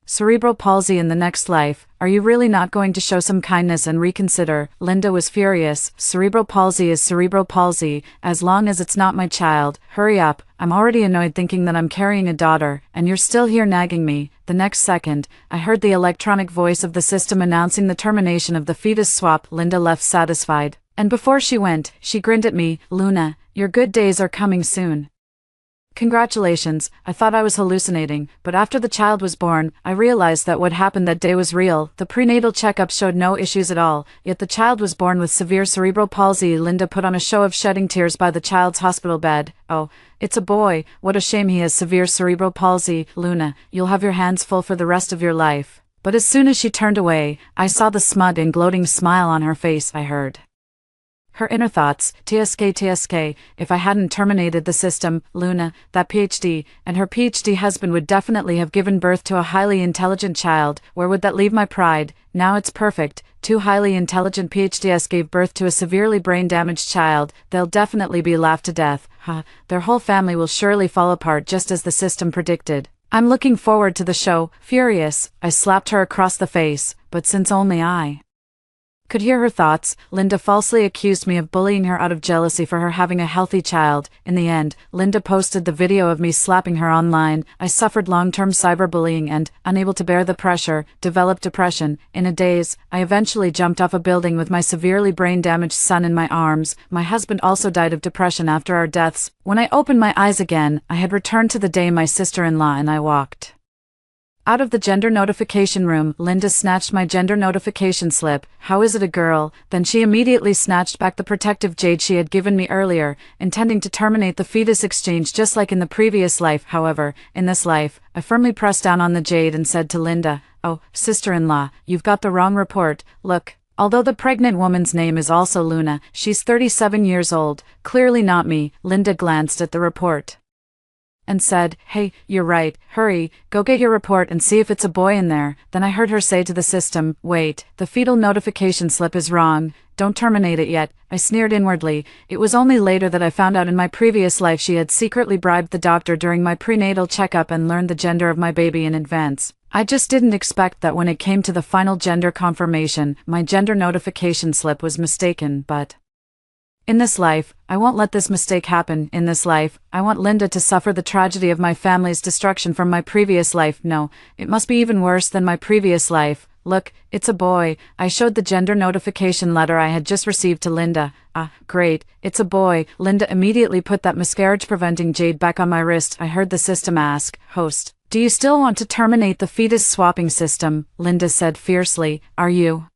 [SPEAKER 1] cerebral palsy in the next life. Are you really not going to show some kindness and reconsider?" Linda was furious. "Cerebral palsy is cerebral palsy, as long as it's not my child. Hurry up. I'm already annoyed thinking that I'm carrying a daughter, and you're still here nagging me." The next second, I heard the electronic voice of the system announcing the termination of the fetus swap. Linda left satisfied, and before she went, she grinned at me. "Luna, your good days are coming soon. Congratulations." I thought I was hallucinating, but after the child was born, I realized that what happened that day was real. The prenatal checkup showed no issues at all, yet the child was born with severe cerebral palsy. Linda put on a show of shedding tears by the child's hospital bed. "Oh, it's a boy. What a shame he has severe cerebral palsy. Luna, you'll have your hands full for the rest of your life." But as soon as she turned away, I saw the smug and gloating smile on her face. I heard Her inner thoughts, TSK, if I hadn't terminated the system, Luna, that PhD, and her PhD husband would definitely have given birth to a highly intelligent child. Where would that leave my pride? Now it's perfect. Two highly intelligent PhDs gave birth to a severely brain-damaged child. They'll definitely be laughed to death. Their whole family will surely fall apart just as the system predicted. I'm looking forward to the show. Furious, I slapped her across the face, but since only I could hear her thoughts, Linda falsely accused me of bullying her out of jealousy for her having a healthy child. In the end, Linda posted the video of me slapping her online. I suffered long-term cyberbullying and, unable to bear the pressure, developed depression. In a daze, I eventually jumped off a building with my severely brain-damaged son in my arms. My husband also died of depression after our deaths. When I opened my eyes again, I had returned to the day my sister-in-law and I walked out of the gender notification room. Linda snatched my gender notification slip. How is it a girl? Then she immediately snatched back the protective jade she had given me earlier, intending to terminate the fetus exchange just like in the previous life. However, in this life, I firmly pressed down on the jade and said to Linda, "Oh, sister-in-law, you've got the wrong report. Look." Although the pregnant woman's name is also Luna, she's 37 years old, clearly not me. Linda glanced at the report and said, "Hey, you're right, hurry, go get your report and see if it's a boy in there." Then I heard her say to the system, "Wait, the fetal notification slip is wrong, don't terminate it yet." I sneered inwardly. It was only later that I found out in my previous life she had secretly bribed the doctor during my prenatal checkup and learned the gender of my baby in advance. I just didn't expect that when it came to the final gender confirmation, my gender notification slip was mistaken, but in this life, I won't let this mistake happen. In this life, I want Linda to suffer the tragedy of my family's destruction from my previous life. No, it must be even worse than my previous life. Look, it's a boy. I showed the gender notification letter I had just received to Linda. Great, it's a boy. Linda immediately put that miscarriage-preventing jade back on my wrist. I heard the system ask, "Host, do you still want to terminate the fetus swapping system?" Linda said fiercely, "Are you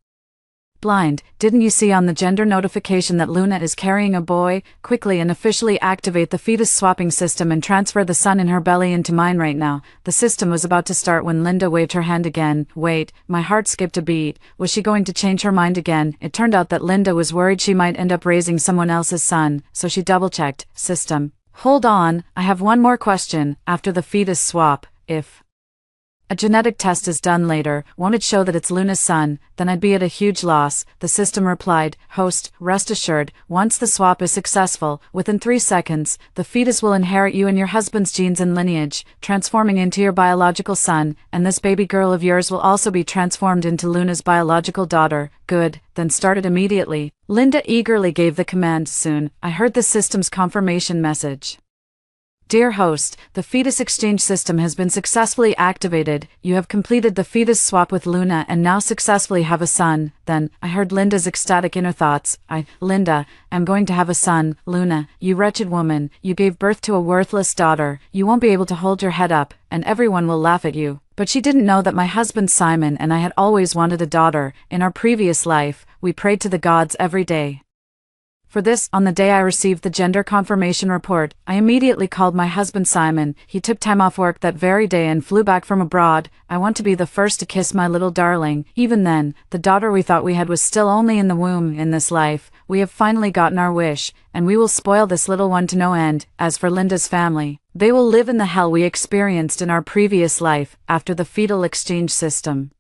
[SPEAKER 1] blind? Didn't you see on the gender notification that Luna is carrying a boy? Quickly and officially activate the fetus swapping system and transfer the son in her belly into mine right now." The system was about to start when Linda waved her hand again. Wait, my heart skipped a beat. Was she going to change her mind again? It turned out that Linda was worried she might end up raising someone else's son, so she double-checked. System, hold on, I have one more question. After the fetus swap, if a genetic test is done later, won't it show that it's Luna's son? Then I'd be at a huge loss. The system replied, "Host, rest assured, once the swap is successful, within 3 seconds, the fetus will inherit you and your husband's genes and lineage, transforming into your biological son, and this baby girl of yours will also be transformed into Luna's biological daughter." Good, then start it immediately. Linda eagerly gave the command. Soon, I heard the system's confirmation message. "Dear host, the fetus exchange system has been successfully activated. You have completed the fetus swap with Luna and now successfully have a son." Then, I heard Linda's ecstatic inner thoughts. Linda, I'm going to have a son. Luna, you wretched woman, you gave birth to a worthless daughter. You won't be able to hold your head up, and everyone will laugh at you. But she didn't know that my husband Simon and I had always wanted a daughter. In our previous life, we prayed to the gods every day. For this, on the day I received the gender confirmation report, I immediately called my husband Simon. He took time off work that very day and flew back from abroad. I want to be the first to kiss my little darling. Even then, the daughter we thought we had was still only in the womb. In this life, we have finally gotten our wish, and we will spoil this little one to no end. As for Linda's family, they will live in the hell we experienced in our previous life, after the fetal exchange system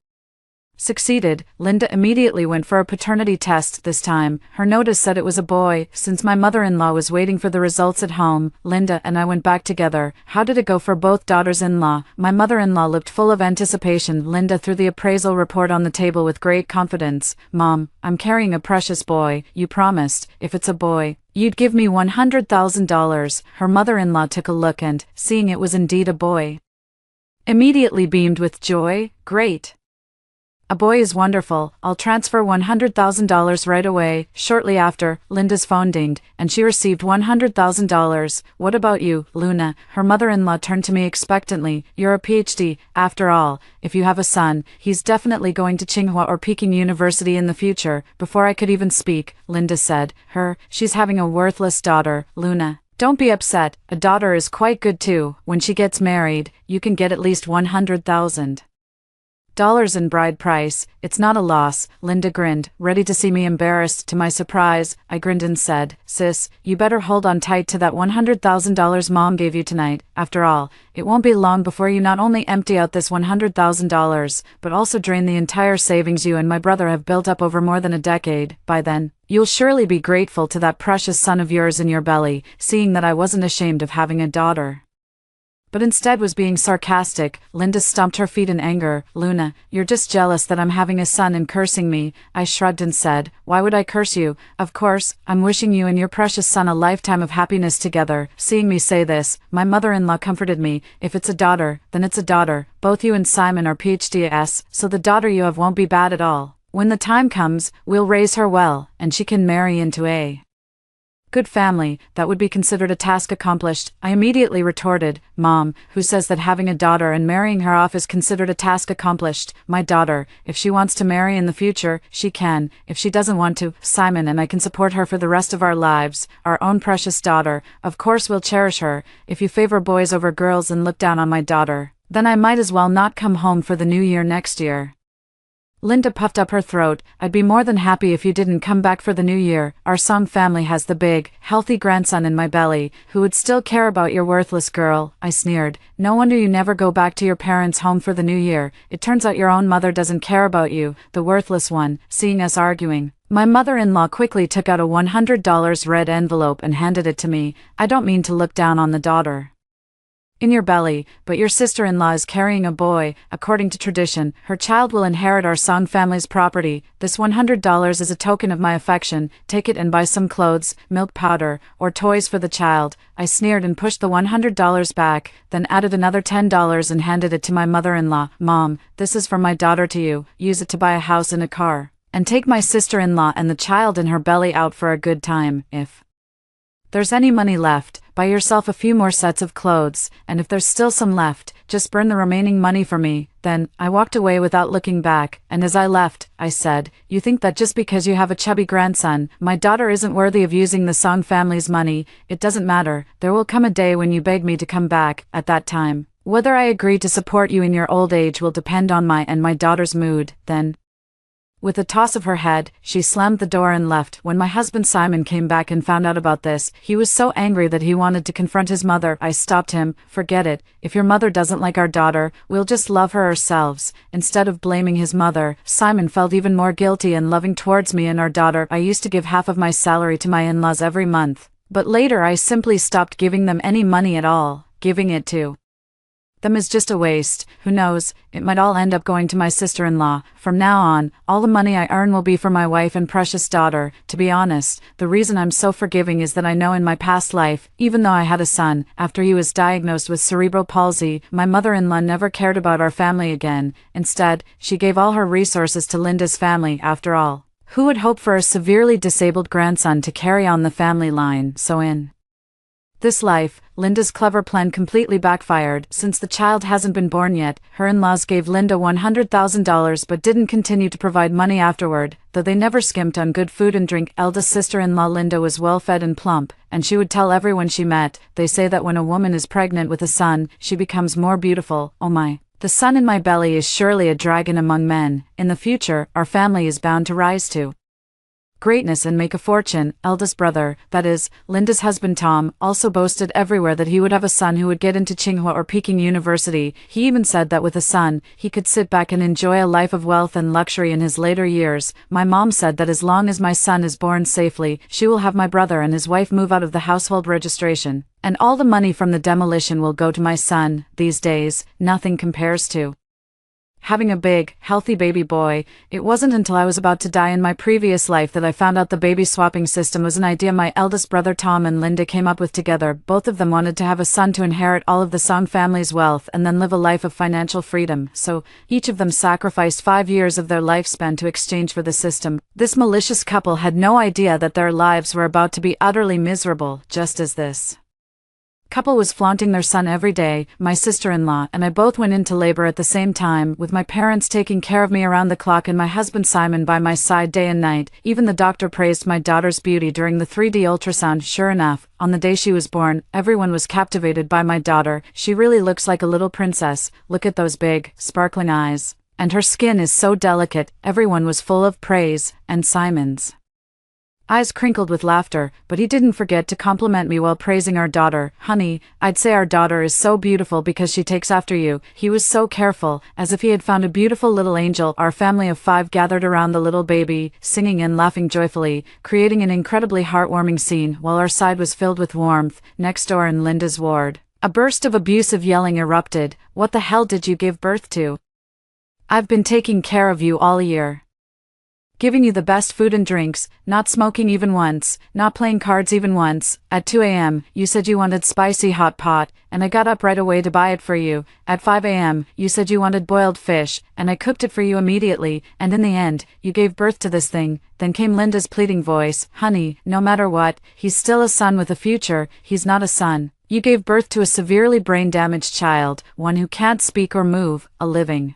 [SPEAKER 1] succeeded. Linda immediately went for a paternity test this time. Her notice said it was a boy. Since my mother-in-law was waiting for the results at home, Linda and I went back together. How did it go for both daughters-in-law? My mother-in-law looked full of anticipation. Linda threw the appraisal report on the table with great confidence. "Mom, I'm carrying a precious boy. You promised, if it's a boy, you'd give me $100,000. Her mother-in-law took a look and, seeing it was indeed a boy, immediately beamed with joy. "Great. A boy is wonderful. I'll transfer $100,000 right away." Shortly after, Linda's phone dinged, and she received $100,000. "What about you, Luna?" Her mother-in-law turned to me expectantly. "You're a PhD. After all, if you have a son, he's definitely going to Tsinghua or Peking University in the future." Before I could even speak, Linda said, She's having a worthless daughter, Luna. Don't be upset. A daughter is quite good too. When she gets married, you can get at least $100,000. Dollars in bride price, it's not a loss, Linda grinned, ready to see me embarrassed. To my surprise, I grinned and said, sis, you better hold on tight to that $100,000 mom gave you tonight. After all, it won't be long before you not only empty out this $100,000, but also drain the entire savings you and my brother have built up over more than a decade. By then, you'll surely be grateful to that precious son of yours in your belly, seeing that I wasn't ashamed of having a daughter, but instead was being sarcastic. Linda stomped her feet in anger. Luna, you're just jealous that I'm having a son and cursing me. I shrugged and said, why would I curse you? Of course, I'm wishing you and your precious son a lifetime of happiness together. Seeing me say this, my mother-in-law comforted me. If it's a daughter, then it's a daughter. Both you and Simon are PhDs, so the daughter you have won't be bad at all. When the time comes, we'll raise her well, and she can marry into a good family. That would be considered a task accomplished. I immediately retorted, Mom, who says that having a daughter and marrying her off is considered a task accomplished? My daughter, if she wants to marry in the future, she can. If she doesn't want to, Simon and I can support her for the rest of our lives. Our own precious daughter, of course we'll cherish her. If you favor boys over girls and look down on my daughter, then I might as well not come home for the new year next year. Linda puffed up her throat. I'd be more than happy if you didn't come back for the new year. Our Song family has the big, healthy grandson in my belly, who would still care about your worthless girl. I sneered. No wonder you never go back to your parents' home for the new year. It turns out your own mother doesn't care about you, the worthless one. Seeing us arguing, my mother-in-law quickly took out a $100 red envelope and handed it to me. I don't mean to look down on the daughter in your belly, but your sister-in-law is carrying a boy. According to tradition, her child will inherit our Song family's property. This $100 is a token of my affection. Take it and buy some clothes, milk powder, or toys for the child. I sneered and pushed the $100 back, then added another $10 and handed it to my mother-in-law. Mom, this is from my daughter to you. Use it to buy a house and a car, and take my sister-in-law and the child in her belly out for a good time. If there's any money left, buy yourself a few more sets of clothes, and if there's still some left, just burn the remaining money for me. Then, I walked away without looking back, and as I left, I said, you think that just because you have a chubby grandson, my daughter isn't worthy of using the Song family's money? It doesn't matter. There will come a day when you beg me to come back. At that time, whether I agree to support you in your old age will depend on my and my daughter's mood. Then, with a toss of her head, she slammed the door and left. When my husband Simon came back and found out about this, he was so angry that he wanted to confront his mother. I stopped him. Forget it. If your mother doesn't like our daughter, we'll just love her ourselves. Instead of blaming his mother, Simon felt even more guilty and loving towards me and our daughter. I used to give half of my salary to my in-laws every month, but later I simply stopped giving them any money at all. Giving it to them is just a waste. Who knows, it might all end up going to my sister-in-law. From now on, all the money I earn will be for my wife and precious daughter. To be honest, the reason I'm so forgiving is that I know in my past life, even though I had a son, after he was diagnosed with cerebral palsy, my mother-in-law never cared about our family again. Instead, she gave all her resources to Linda's family. After all, who would hope for a severely disabled grandson to carry on the family line? So in this life, Linda's clever plan completely backfired. Since the child hasn't been born yet, her in-laws gave Linda $100,000 but didn't continue to provide money afterward, though they never skimped on good food and drink. Eldest sister-in-law Linda was well-fed and plump, and she would tell everyone she met. They say that when a woman is pregnant with a son, she becomes more beautiful. Oh my. The son in my belly is surely a dragon among men. In the future, our family is bound to rise to greatness and make a fortune. Eldest brother, that is, Linda's husband Tom, also boasted everywhere that he would have a son who would get into Tsinghua or Peking University. He even said that with a son, he could sit back and enjoy a life of wealth and luxury in his later years. My mom said that as long as my son is born safely, she will have my brother and his wife move out of the household registration, and all the money from the demolition will go to my son. These days, nothing compares to having a big, healthy baby boy. It wasn't until I was about to die in my previous life that I found out the baby swapping system was an idea my eldest brother Tom and Linda came up with together. Both of them wanted to have a son to inherit all of the Song family's wealth and then live a life of financial freedom, so each of them sacrificed 5 years of their lifespan to exchange for the system. This malicious couple had no idea that their lives were about to be utterly miserable. Just as this couple was flaunting their son every day, my sister-in-law and I both went into labor at the same time, with my parents taking care of me around the clock and my husband Simon by my side day and night. Even the doctor praised my daughter's beauty during the 3D ultrasound. Sure enough, on the day she was born, everyone was captivated by my daughter. She really looks like a little princess. Look at those big, sparkling eyes. And her skin is so delicate, everyone was full of praise, and Simon's eyes crinkled with laughter, but he didn't forget to compliment me while praising our daughter. Honey, I'd say our daughter is so beautiful because she takes after you. He was so careful, as if he had found a beautiful little angel. Our family of 5 gathered around the little baby, singing and laughing joyfully, creating an incredibly heartwarming scene while our side was filled with warmth. Next door in Linda's ward, a burst of abusive yelling erupted. What the hell did you give birth to? I've been taking care of you all year. Giving you the best food and drinks, not smoking even once, not playing cards even once. At 2 a.m., you said you wanted spicy hot pot, and I got up right away to buy it for you. At 5 a.m., you said you wanted boiled fish, and I cooked it for you immediately, and in the end, you gave birth to this thing. Then came Linda's pleading voice. Honey, no matter what, he's still a son with a future. He's not a son. You gave birth to a severely brain-damaged child, one who can't speak or move, a living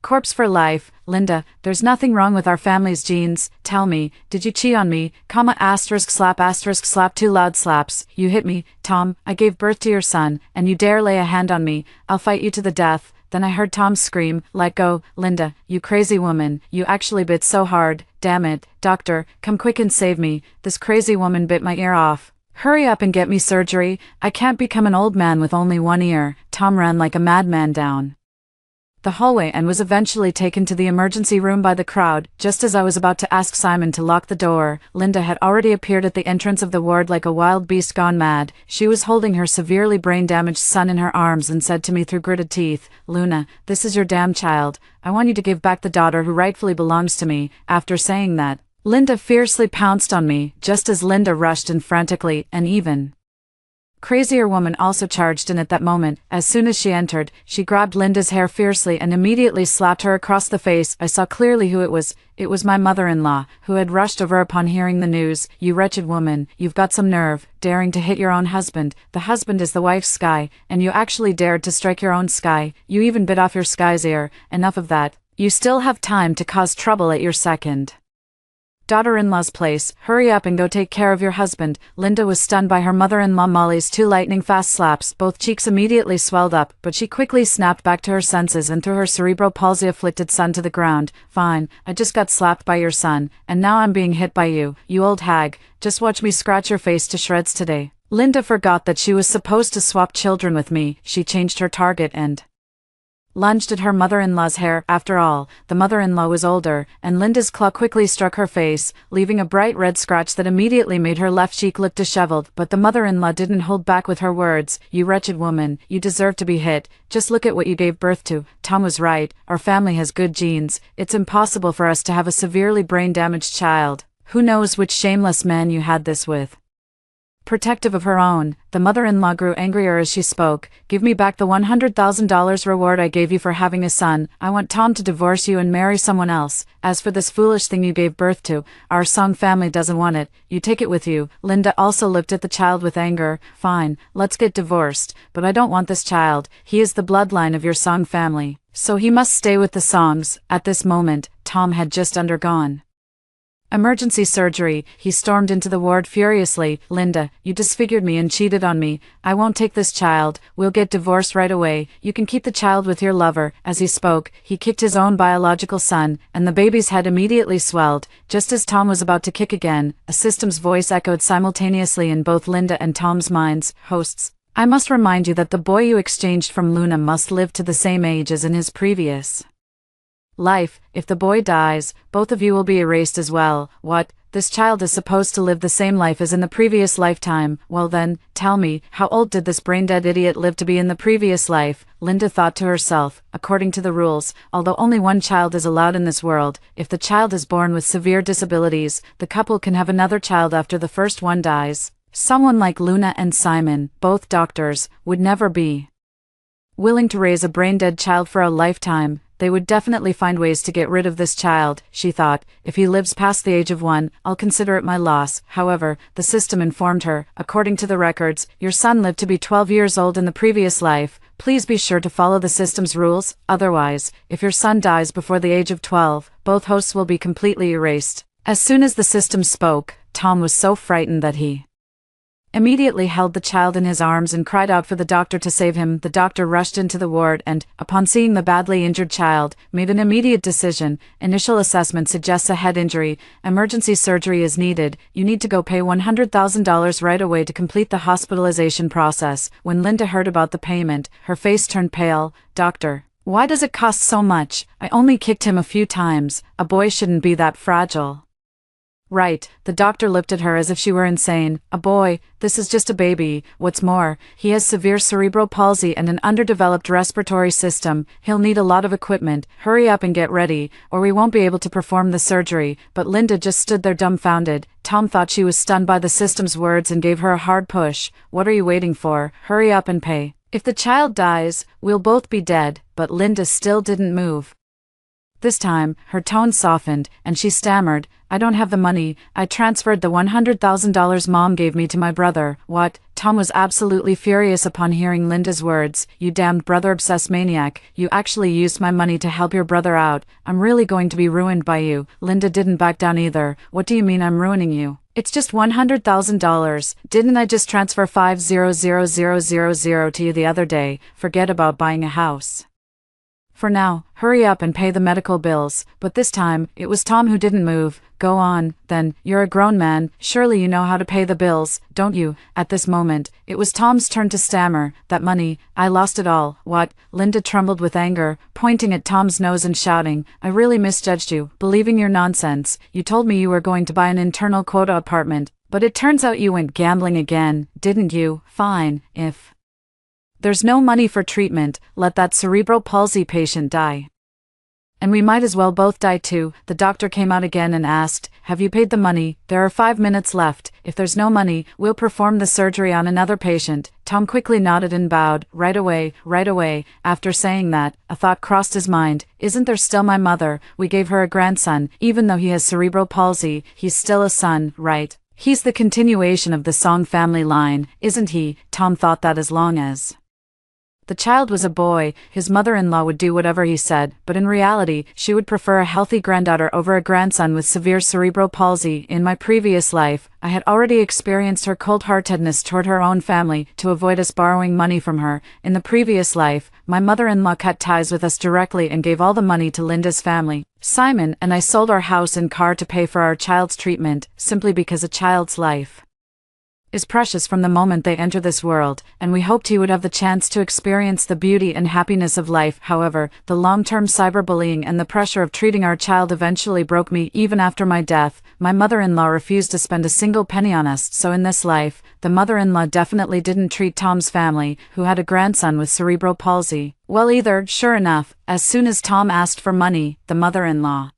[SPEAKER 1] corpse for life. Linda, there's nothing wrong with our family's genes. Tell me, did you cheat on me? Slap 2 loud slaps. You hit me. Tom, I gave birth to your son, and you dare lay a hand on me. I'll fight you to the death. Then I heard Tom scream, let go. Linda, you crazy woman, you actually bit so hard. Damn it. Doctor, come quick and save me. This crazy woman bit my ear off. Hurry up and get me surgery. I can't become an old man with only one ear. Tom ran like a madman down the hallway and was eventually taken to the emergency room by the crowd. Just as I was about to ask Simon to lock the door, Linda had already appeared at the entrance of the ward like a wild beast gone mad. She was holding her severely brain-damaged son in her arms and said to me through gritted teeth, Luna, this is your damn child. I want you to give back the daughter who rightfully belongs to me. After saying that, Linda fiercely pounced on me. Just as Linda rushed in frantically, an even crazier woman also charged in at that moment. As soon as she entered, she grabbed Linda's hair fiercely and immediately slapped her across the face. I saw clearly who it was. It was my mother-in-law, who had rushed over upon hearing the news. You wretched woman, you've got some nerve, daring to hit your own husband. The husband is the wife's sky, and you actually dared to strike your own sky. You even bit off your sky's ear. Enough of that. You still have time to cause trouble at your second daughter-in-law's place. Hurry up and go take care of your husband. Linda was stunned by her mother-in-law Molly's 2 lightning-fast slaps. Both cheeks immediately swelled up, but she quickly snapped back to her senses and threw her cerebral palsy-afflicted son to the ground. Fine, I just got slapped by your son, and now I'm being hit by you, you old hag. Just watch me scratch your face to shreds today. Linda forgot that she was supposed to swap children with me. She changed her target and lunged at her mother-in-law's hair. After all, the mother-in-law was older, and Linda's claw quickly struck her face, leaving a bright red scratch that immediately made her left cheek look disheveled. But the mother-in-law didn't hold back with her words. You wretched woman, you deserve to be hit. Just look at what you gave birth to. Tom was right, our family has good genes. It's impossible for us to have a severely brain-damaged child. Who knows which shameless man you had this with? Protective of her own, the mother-in-law grew angrier as she spoke. Give me back the $100,000 reward I gave you for having a son. I want Tom to divorce you and marry someone else. As for this foolish thing you gave birth to, our Song family doesn't want it. You take it with you. Linda also looked at the child with anger. Fine, let's get divorced, but I don't want this child. He is the bloodline of your Song family, so he must stay with the Songs. At this moment, Tom had just undergone emergency surgery. He stormed into the ward furiously. Linda, you disfigured me and cheated on me. I won't take this child. We'll get divorced right away. You can keep the child with your lover. As he spoke, he kicked his own biological son, and the baby's head immediately swelled. Just as Tom was about to kick again, a system's voice echoed simultaneously in both Linda and Tom's minds. Hosts, I must remind you that the boy you exchanged from Luna must live to the same age as in his previous life. If the boy dies, both of you will be erased as well. What? This child is supposed to live the same life as in the previous lifetime. Well then, tell me, how old did this brain-dead idiot live to be in the previous life? Linda thought to herself. According to the rules, although only one child is allowed in this world, if the child is born with severe disabilities, the couple can have another child after the first one dies. Someone like Luna and Simon, both doctors, would never be willing to raise a brain-dead child for a lifetime. They would definitely find ways to get rid of this child, she thought. If he lives past the age of 1, I'll consider it my loss. However, the system informed her, according to the records, your son lived to be 12 years old in the previous life. Please be sure to follow the system's rules. Otherwise, if your son dies before the age of 12, both hosts will be completely erased. As soon as the system spoke, Tom was so frightened that he immediately held the child in his arms and cried out for the doctor to save him. The doctor rushed into the ward and, upon seeing the badly injured child, made an immediate decision. Initial assessment suggests a head injury. Emergency surgery is needed. You need to go pay $100,000 right away to complete the hospitalization process. When Linda heard about the payment, her face turned pale. Doctor, why does it cost so much? I only kicked him a few times. A boy shouldn't be that fragile. Right, the doctor looked at her as if she were insane. A boy, this is just a baby. What's more, he has severe cerebral palsy and an underdeveloped respiratory system. He'll need a lot of equipment. Hurry up and get ready, or we won't be able to perform the surgery. But Linda just stood there dumbfounded. Tom thought she was stunned by the system's words and gave her a hard push. What are you waiting for? Hurry up and pay. If the child dies, we'll both be dead. But Linda still didn't move. This time, her tone softened, and she stammered, I don't have the money. I transferred the $100,000 Mom gave me to my brother. What? Tom was absolutely furious upon hearing Linda's words. You damned brother-obsessed maniac. You actually used my money to help your brother out. I'm really going to be ruined by you. Linda didn't back down either. What do you mean I'm ruining you? It's just $100,000. Didn't I just transfer $500,000 to you the other day? Forget about buying a house. For now, hurry up and pay the medical bills. But this time, it was Tom who didn't move. Go on, then, you're a grown man, surely you know how to pay the bills, don't you? At this moment, it was Tom's turn to stammer. That money, I lost it all. What? Linda trembled with anger, pointing at Tom's nose and shouting, I really misjudged you, believing your nonsense. You told me you were going to buy an internal quota apartment, but it turns out you went gambling again, didn't you? Fine, if there's no money for treatment, let that cerebral palsy patient die. And we might as well both die too. The doctor came out again and asked, have you paid the money? There are 5 minutes left. If there's no money, we'll perform the surgery on another patient. Tom quickly nodded and bowed. Right away, right away. After saying that, a thought crossed his mind. Isn't there still my mother? We gave her a grandson. Even though he has cerebral palsy, he's still a son, right? He's the continuation of the Song family line, isn't he? Tom thought that as long as the child was a boy, his mother-in-law would do whatever he said, but in reality, she would prefer a healthy granddaughter over a grandson with severe cerebral palsy. In my previous life, I had already experienced her cold-heartedness toward her own family to avoid us borrowing money from her. In the previous life, my mother-in-law cut ties with us directly and gave all the money to Linda's family. Simon and I sold our house and car to pay for our child's treatment, simply because a child's life is precious from the moment they enter this world, and we hoped he would have the chance to experience the beauty and happiness of life. However, the long-term cyberbullying and the pressure of treating our child eventually broke me. Even after my death, my mother-in-law refused to spend a single penny on us, so in this life, the mother-in-law definitely didn't treat Tom's family, who had a grandson with cerebral palsy, well either. Sure enough, as soon as Tom asked for money, the mother-in-law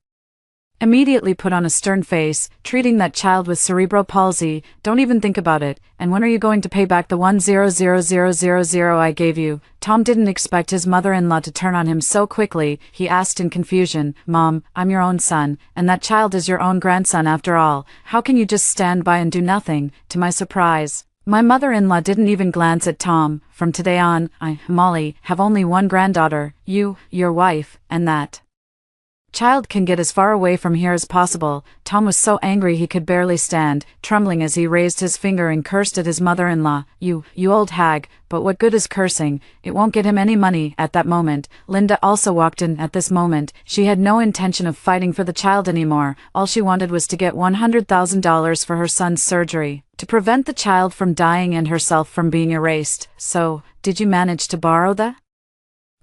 [SPEAKER 1] immediately put on a stern face, treating that child with cerebral palsy. Don't even think about it. And when are you going to pay back the $100,000 I gave you? Tom didn't expect his mother-in-law to turn on him so quickly. He asked in confusion, Mom, I'm your own son, and that child is your own grandson after all. How can you just stand by and do nothing? To my surprise, my mother-in-law didn't even glance at Tom. From today on, I, Molly, have only one granddaughter, you, your wife, and that child can get as far away from here as possible. Tom was so angry he could barely stand, trembling as he raised his finger and cursed at his mother-in-law. You old hag, but what good is cursing? It won't get him any money. At that moment, Linda also walked in. At this moment, she had no intention of fighting for the child anymore. All she wanted was to get $100,000 for her son's surgery, to prevent the child from dying and herself from being erased. So, did you manage to borrow the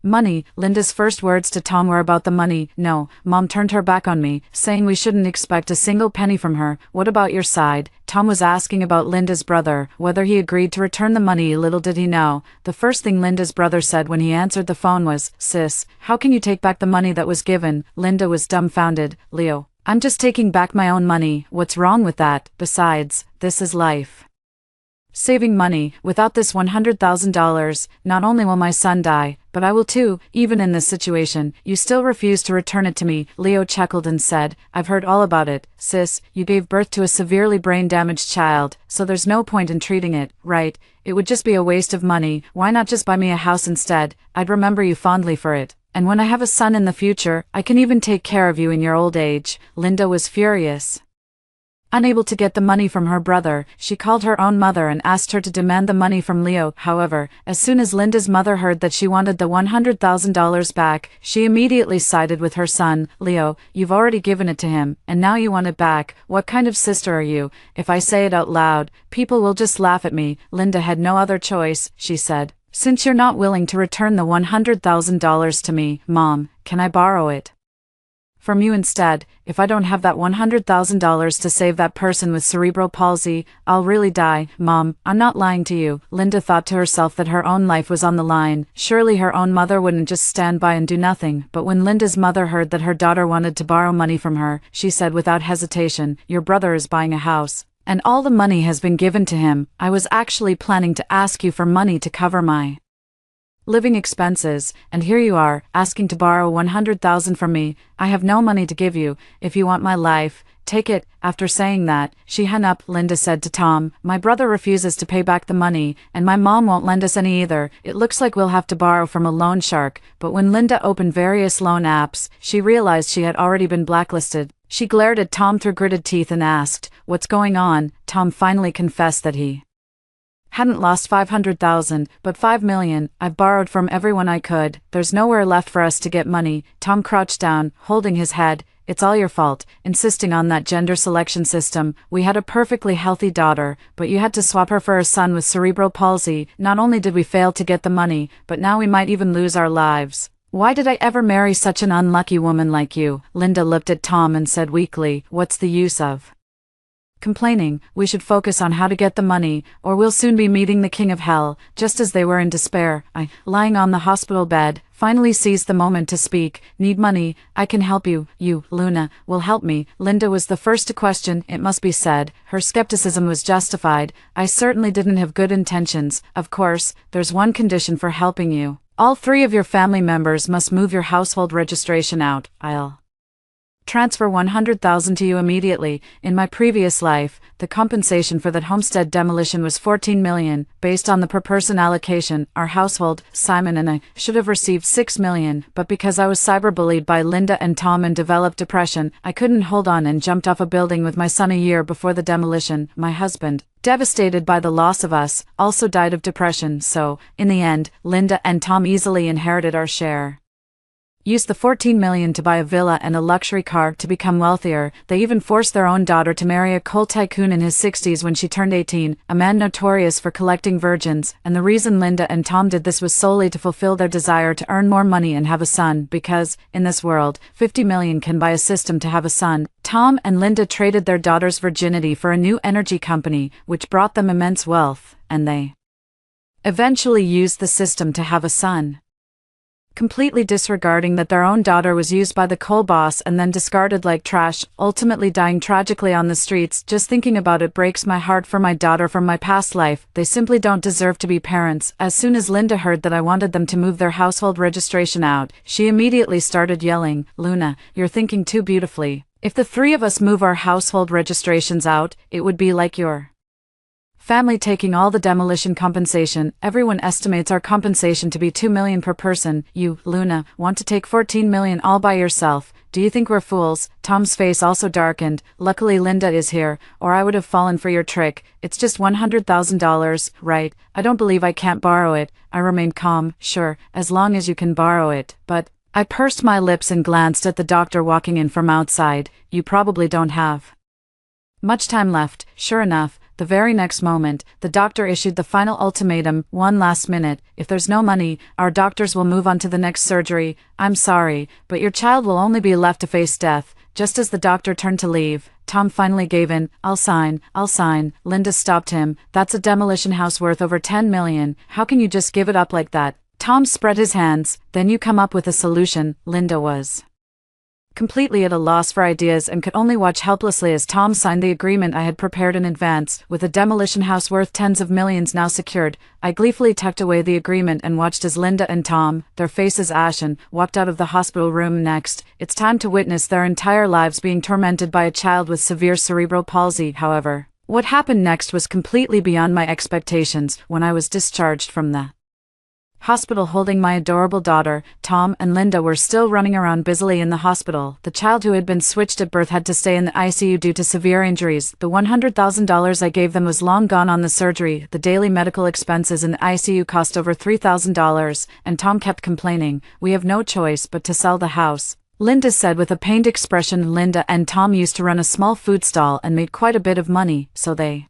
[SPEAKER 1] money? Linda's first words to Tom were about the money. No, Mom turned her back on me, saying we shouldn't expect a single penny from her. What about your side? Tom was asking about Linda's brother, whether he agreed to return the money. Little did he know, the first thing Linda's brother said when he answered the phone was, Sis, how can you take back the money that was given? Linda was dumbfounded. Leo, I'm just taking back my own money. What's wrong with that? Besides, this is life saving money. Without this $100,000, not only will my son die, but I will too. Even in this situation, you still refuse to return it to me. Leo chuckled and said, I've heard all about it. Sis, you gave birth to a severely brain-damaged child, so there's no point in treating it, right? It would just be a waste of money. Why not just buy me a house instead? I'd remember you fondly for it. And when I have a son in the future, I can even take care of you in your old age. Linda was furious. Unable to get the money from her brother, she called her own mother and asked her to demand the money from Leo. However, as soon as Linda's mother heard that she wanted the $100,000 back, she immediately sided with her son. Leo, you've already given it to him, and now you want it back. What kind of sister are you? If I say it out loud, people will just laugh at me. Linda had no other choice, she said. Since you're not willing to return the $100,000 to me, Mom, can I borrow it from you instead? If I don't have that $100,000 to save that person with cerebral palsy, I'll really die. Mom, I'm not lying to you. Linda thought to herself that her own life was on the line. Surely her own mother wouldn't just stand by and do nothing. But when Linda's mother heard that her daughter wanted to borrow money from her, she said without hesitation, "Your brother is buying a house, and all the money has been given to him. I was actually planning to ask you for money to cover my living expenses, and here you are, asking to borrow $100,000 from me. I have no money to give you. If you want my life, take it." After saying that, she hung up. Linda said to Tom, "My brother refuses to pay back the money, and my mom won't lend us any either. It looks like we'll have to borrow from a loan shark." But when Linda opened various loan apps, she realized she had already been blacklisted. She glared at Tom through gritted teeth and asked, "What's going on?" Tom finally confessed that he hadn't lost $500,000, but $5 million. "I've borrowed from everyone I could. There's nowhere left for us to get money." Tom crouched down, holding his head. "It's all your fault, insisting on that gender selection system. We had a perfectly healthy daughter, but you had to swap her for a son with cerebral palsy. Not only did we fail to get the money, but now we might even lose our lives. Why did I ever marry such an unlucky woman like you?" Linda looked at Tom and said weakly, "What's the use of complaining? We should focus on how to get the money, or we'll soon be meeting the king of hell." Just as they were in despair, I, lying on the hospital bed, finally seized the moment to speak. "Need money? I can help you. You, Luna, will help me." Linda was the first to question, it must be said. Her skepticism was justified. "I certainly didn't have good intentions. Of course, there's one condition for helping you. All 3 of your family members must move your household registration out. I'll transfer $100,000 to you immediately. In my previous life, the compensation for that homestead demolition was $14 million. Based on the per-person allocation, our household, Simon and I, should have received $6 million, but because I was cyberbullied by Linda and Tom and developed depression, I couldn't hold on and jumped off a building with my son a year before the demolition. My husband, devastated by the loss of us, also died of depression, so, in the end, Linda and Tom easily inherited our share. Used the $14 million to buy a villa and a luxury car to become wealthier. They even forced their own daughter to marry a coal tycoon in his 60s when she turned 18, a man notorious for collecting virgins, and the reason Linda and Tom did this was solely to fulfill their desire to earn more money and have a son, because, in this world, $50 million can buy a system to have a son. Tom and Linda traded their daughter's virginity for a new energy company, which brought them immense wealth, and they eventually used the system to have a son, completely disregarding that their own daughter was used by the coal boss and then discarded like trash, ultimately dying tragically on the streets. Just thinking about it breaks my heart for my daughter from my past life. They simply don't deserve to be parents. As soon as Linda heard that I wanted them to move their household registration out, she immediately started yelling, "Luna, you're thinking too beautifully. If the 3 of us move our household registrations out, it would be like your family taking all the demolition compensation. Everyone estimates our compensation to be $2 million per person. You, Luna, want to take $14 million all by yourself. Do you think we're fools?" Tom's face also darkened. "Luckily Linda is here, or I would have fallen for your trick. It's just $100,000, right? I don't believe I can't borrow it." I remained calm. "Sure, as long as you can borrow it, but..." I pursed my lips and glanced at the doctor walking in from outside. "You probably don't have much time left." Sure enough, the very next moment, the doctor issued the final ultimatum. "One last minute. If there's no money, our doctors will move on to the next surgery. I'm sorry, but your child will only be left to face death." Just as the doctor turned to leave, Tom finally gave in. I'll sign. Linda stopped him. "That's a demolition house worth over $10 million. How can you just give it up like that?" Tom spread his hands. "Then you come up with a solution." Linda was completely at a loss for ideas and could only watch helplessly as Tom signed the agreement I had prepared in advance. With a demolition house worth tens of millions now secured, I gleefully tucked away the agreement and watched as Linda and Tom, their faces ashen, walked out of the hospital room. Next, it's time to witness their entire lives being tormented by a child with severe cerebral palsy. However, what happened next was completely beyond my expectations. When I was discharged from the hospital holding my adorable daughter. Tom and Linda were still running around busily in the hospital. The child who had been switched at birth had to stay in the ICU due to severe injuries. The $100,000 I gave them was long gone on the surgery. The daily medical expenses in the ICU cost over $3,000, and Tom kept complaining, "We have no choice but to sell the house," Linda said with a pained expression. Linda and Tom used to run a small food stall and made quite a bit of money, so they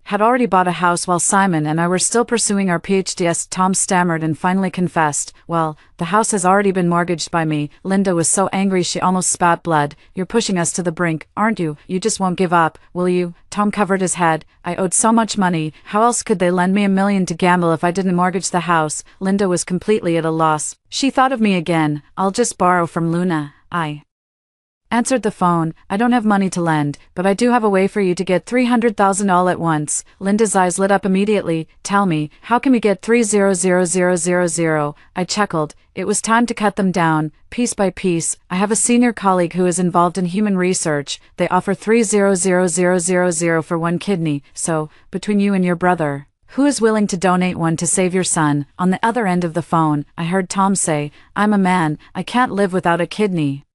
[SPEAKER 1] had already bought a house while Simon and I were still pursuing our PhDs. Tom stammered and finally confessed, "Well, the house has already been mortgaged by me." Linda was so angry she almost spat blood. "You're pushing us to the brink, aren't you? You just won't give up, will you?" Tom covered his head. "I owed so much money. How else could they lend me $1 million to gamble if I didn't mortgage the house?" Linda was completely at a loss. She thought of me again. "I'll just borrow from Luna." I answered the phone. "I don't have money to lend, but I do have a way for you to get $300,000 all at once." Linda's eyes lit up immediately. "Tell me, how can we get 300,000?" I chuckled. It was time to cut them down, piece by piece. "I have a senior colleague who is involved in human research. They offer 300,000 for one kidney, so, between you and your brother, who is willing to donate one to save your son?" On the other end of the phone, I heard Tom say, "I'm a man, I can't live without a kidney."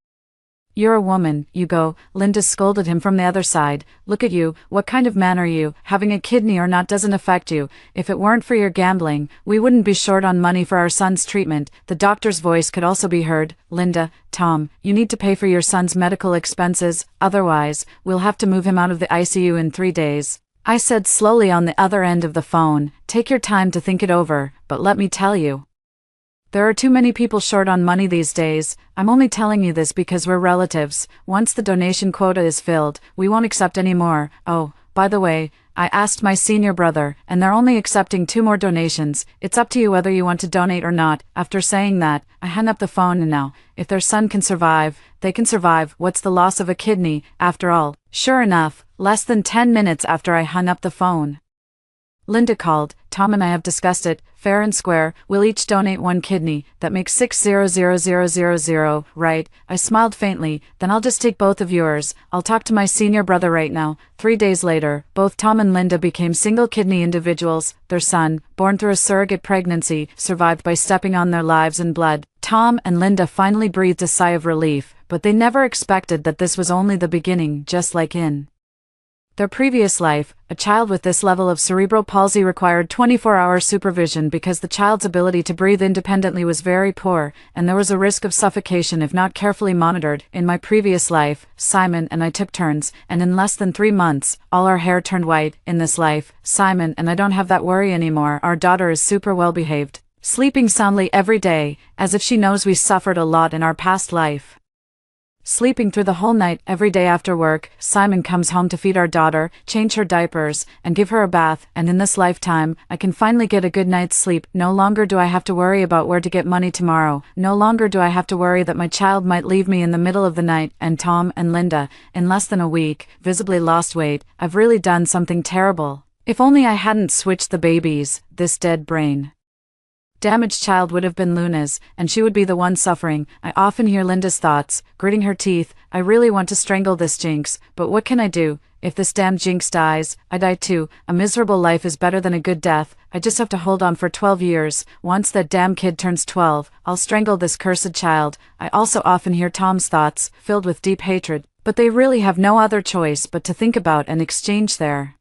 [SPEAKER 1] "You're a woman, you go," Linda scolded him from the other side. "Look at you, what kind of man are you? Having a kidney or not doesn't affect you. If it weren't for your gambling, we wouldn't be short on money for our son's treatment." The doctor's voice could also be heard. "Linda, Tom, you need to pay for your son's medical expenses, otherwise, we'll have to move him out of the ICU in 3 days. I said slowly on the other end of the phone, "Take your time to think it over, but let me tell you, there are too many people short on money these days. I'm only telling you this because we're relatives. Once the donation quota is filled, we won't accept any more. Oh, by the way, I asked my senior brother, and they're only accepting 2 more donations. It's up to you whether you want to donate or not." After saying that, I hung up the phone. And now, if their son can survive, they can survive. What's the loss of a kidney, after all? Sure enough, less than 10 minutes after I hung up the phone, Linda called. "Tom and I have discussed it, fair and square. We'll each donate 1 kidney. That makes 600,000, right?" I smiled faintly. "Then I'll just take both of yours. I'll talk to my senior brother right now." 3 days later, both Tom and Linda became single kidney individuals. Their son, born through a surrogate pregnancy, survived by stepping on their lives and blood. Tom and Linda finally breathed a sigh of relief, but they never expected that this was only the beginning. Just like in their previous life, a child with this level of cerebral palsy required 24-hour supervision because the child's ability to breathe independently was very poor, and there was a risk of suffocation if not carefully monitored. In my previous life, Simon and I took turns, and in less than 3 months, all our hair turned white. In this life, Simon and I don't have that worry anymore. Our daughter is super well behaved, sleeping soundly every day, as if she knows we suffered a lot in our past life. Sleeping through the whole night every day after work. Simon comes home to feed our daughter, change her diapers, and give her a bath, and in this lifetime, I can finally get a good night's sleep. No longer do I have to worry about where to get money tomorrow. No longer do I have to worry that my child might leave me in the middle of the night. And Tom and Linda, in less than a week, visibly lost weight. I've really done something terrible. If only I hadn't switched the babies. This dead brain damaged child would have been Luna's, and she would be the one suffering. I often hear Linda's thoughts, gritting her teeth. "I really want to strangle this jinx, but what can I do? If this damn jinx dies, I die too. A miserable life is better than a good death. I just have to hold on for 12 years. Once that damn kid turns 12, I'll strangle this cursed child." I also often hear Tom's thoughts, filled with deep hatred, but they really have no other choice but to think about and exchange their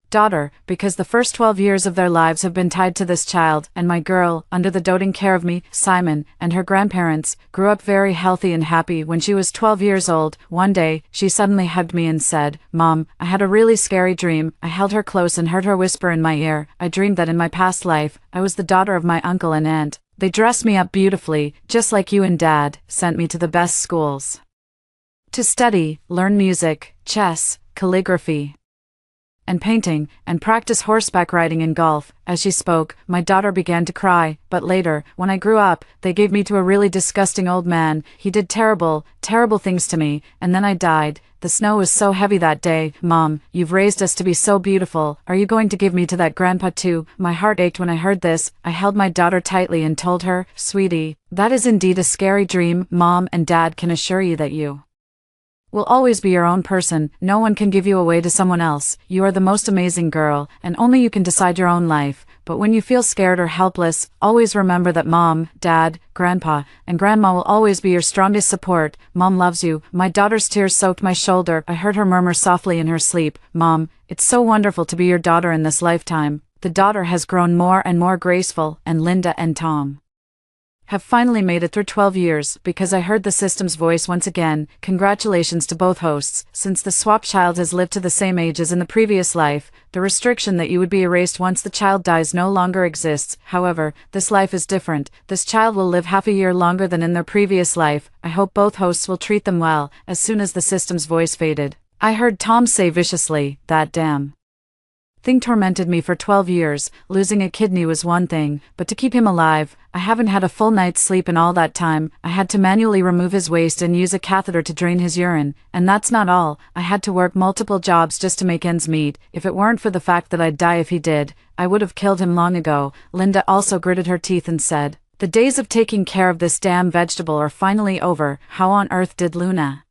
[SPEAKER 1] daughter, because the first 12 years of their lives have been tied to this child. And my girl, under the doting care of me, Simon, and her grandparents, grew up very healthy and happy. When she was 12 years old, one day, she suddenly hugged me and said, "Mom, I had a really scary dream." I held her close and heard her whisper in my ear, "I dreamed that in my past life, I was the daughter of my uncle and aunt. They dressed me up beautifully, just like you and Dad, sent me to the best schools to study, learn music, chess, calligraphy, and painting, and practice horseback riding and golf." As she spoke, my daughter began to cry. "But later, when I grew up, they gave me to a really disgusting old man. He did terrible, terrible things to me, and then I died. The snow was so heavy that day." "Mom, you've raised us to be so beautiful. Are you going to give me to that grandpa too?" My heart ached when I heard this. I held my daughter tightly and told her, "Sweetie, that is indeed a scary dream. Mom and Dad can assure you that you will always be your own person. No one can give you away to someone else. You are the most amazing girl, and only you can decide your own life. But when you feel scared or helpless, always remember that Mom, Dad, Grandpa, and Grandma will always be your strongest support. Mom loves you." My daughter's tears soaked my shoulder. I heard her murmur softly in her sleep, "Mom, it's so wonderful to be your daughter in this lifetime." The daughter has grown more and more graceful, and Linda and Tom have finally made it through 12 years, because I heard the system's voice once again. Congratulations to both hosts. Since the swap child has lived to the same age as in the previous life, the restriction that you would be erased once the child dies no longer exists. However, this life is different. This child will live half a year longer than in their previous life. I hope both hosts will treat them well. As soon as the system's voice faded, I heard Tom say viciously, "That damn thing tormented me for 12 years. Losing a kidney was one thing, but to keep him alive, I haven't had a full night's sleep in all that time. I had to manually remove his waste and use a catheter to drain his urine, and that's not all. I had to work multiple jobs just to make ends meet. If it weren't for the fact that I'd die if he did, I would have killed him long ago." Linda also gritted her teeth and said, "The days of taking care of this damn vegetable are finally over." How on earth did Luna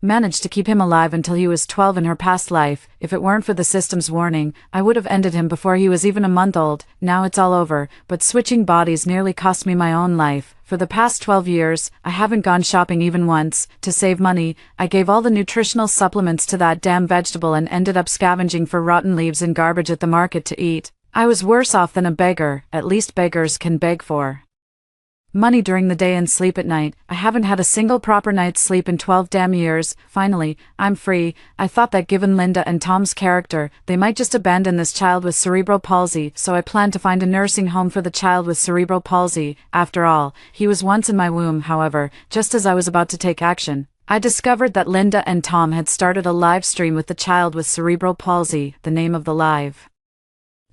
[SPEAKER 1] managed to keep him alive until he was 12 in her past life? If it weren't for the system's warning, I would have ended him before he was even a month old. Now it's all over, but switching bodies nearly cost me my own life. For the past 12 years, I haven't gone shopping even once. To save money, I gave all the nutritional supplements to that damn vegetable and ended up scavenging for rotten leaves and garbage at the market to eat. I was worse off than a beggar. At least beggars can beg for money during the day and sleep at night. I haven't had a single proper night's sleep in 12 damn years. Finally, I'm free. I thought that given Linda and Tom's character, they might just abandon this child with cerebral palsy, so I planned to find a nursing home for the child with cerebral palsy. After all, he was once in my womb. However, just as I was about to take action, I discovered that Linda and Tom had started a live stream with the child with cerebral palsy. The name of the live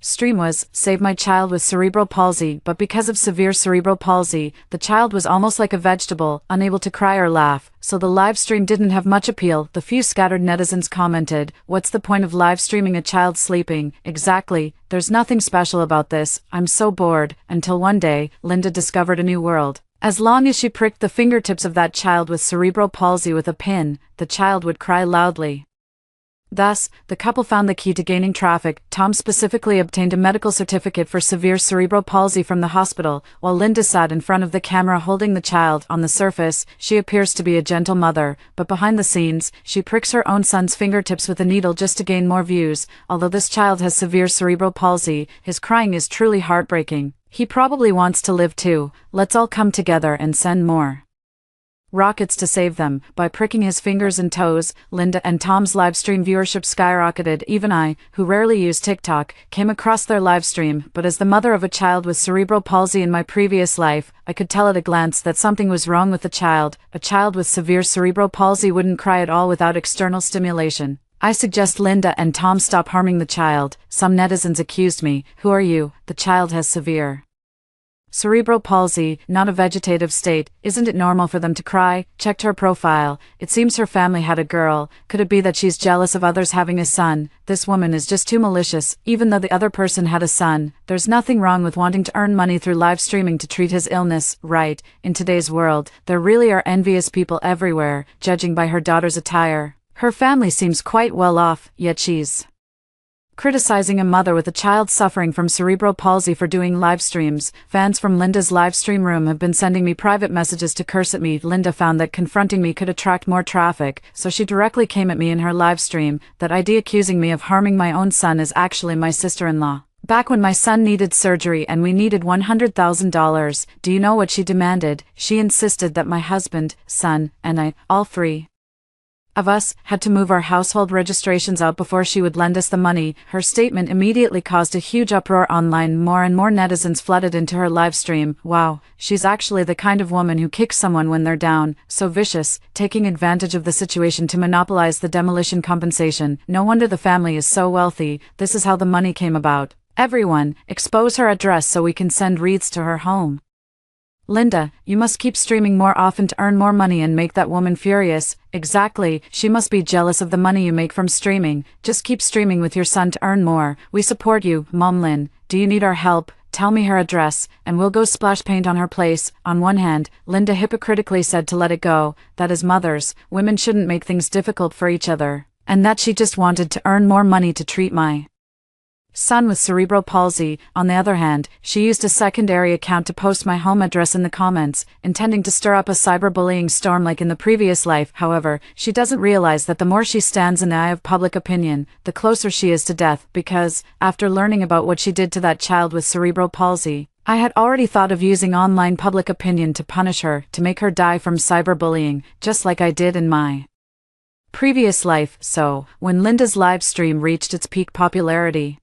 [SPEAKER 1] stream was "Save My Child with Cerebral Palsy," but because of severe cerebral palsy, the child was almost like a vegetable, unable to cry or laugh, so the live stream didn't have much appeal. The few scattered netizens commented, "What's the point of live streaming a child sleeping?" Exactly, there's nothing special about this. I'm so bored. Until one day, Linda discovered a new world. As long as she pricked the fingertips of that child with cerebral palsy with a pin, the child would cry loudly. Thus, the couple found the key to gaining traffic. Tom specifically obtained a medical certificate for severe cerebral palsy from the hospital, while Linda sat in front of the camera holding the child. On the surface, she appears to be a gentle mother, but behind the scenes, she pricks her own son's fingertips with a needle just to gain more views. Although this child has severe cerebral palsy, his crying is truly heartbreaking. He probably wants to live too. Let's all come together and send more rockets to save them. By pricking his fingers and toes, Linda and Tom's livestream viewership skyrocketed. Even I, who rarely use TikTok, came across their livestream, but as the mother of a child with cerebral palsy in my previous life, I could tell at a glance that something was wrong with the child. A child with severe cerebral palsy wouldn't cry at all without external stimulation. I suggest Linda and Tom stop harming the child. Some netizens accused me. Who are you? The child has severe cerebral palsy, not a vegetative state. Isn't it normal for them to cry? Checked her profile. It seems her family had a girl. Could it be that she's jealous of others having a son? This woman is just too malicious. Even though the other person had a son, there's nothing wrong with wanting to earn money through live streaming to treat his illness, right? In today's world, there really are envious people everywhere, judging by her daughter's attire. Her family seems quite well off, yet she's criticizing a mother with a child suffering from cerebral palsy for doing live streams. Fans from Linda's live stream room have been sending me private messages to curse at me. Linda found that confronting me could attract more traffic, so she directly came at me in her live stream. That idea accusing me of harming my own son is actually my sister-in-law. Back when my son needed surgery and we needed $100,000, do you know what she demanded? She insisted that my husband, son, and I, all three of us, had to move our household registrations out before she would lend us the money. Her statement immediately caused a huge uproar online. More and more netizens flooded into her live stream. Wow, she's actually the kind of woman who kicks someone when they're down. So vicious, taking advantage of the situation to monopolize the demolition compensation. No wonder the family is so wealthy. This is how the money came about. Everyone, expose her address so we can send wreaths to her home. Linda, you must keep streaming more often to earn more money and make that woman furious. Exactly, she must be jealous of the money you make from streaming. Just keep streaming with your son to earn more. We support you, Mom Lynn. Do you need our help? tell me her address, and we'll go splash paint on her place. On one hand, Linda hypocritically said to let it go, that as mothers, women shouldn't make things difficult for each other, and that she just wanted to earn more money to treat my son with cerebral palsy. On the other hand, she used a secondary account to post my home address in the comments, intending to stir up a cyberbullying storm like in the previous life. However, she doesn't realize that the more she stands in the eye of public opinion, the closer she is to death, because, after learning about what she did to that child with cerebral palsy, I had already thought of using online public opinion to punish her, to make her die from cyberbullying, just like I did in my previous life. So, when Linda's live stream reached its peak popularity,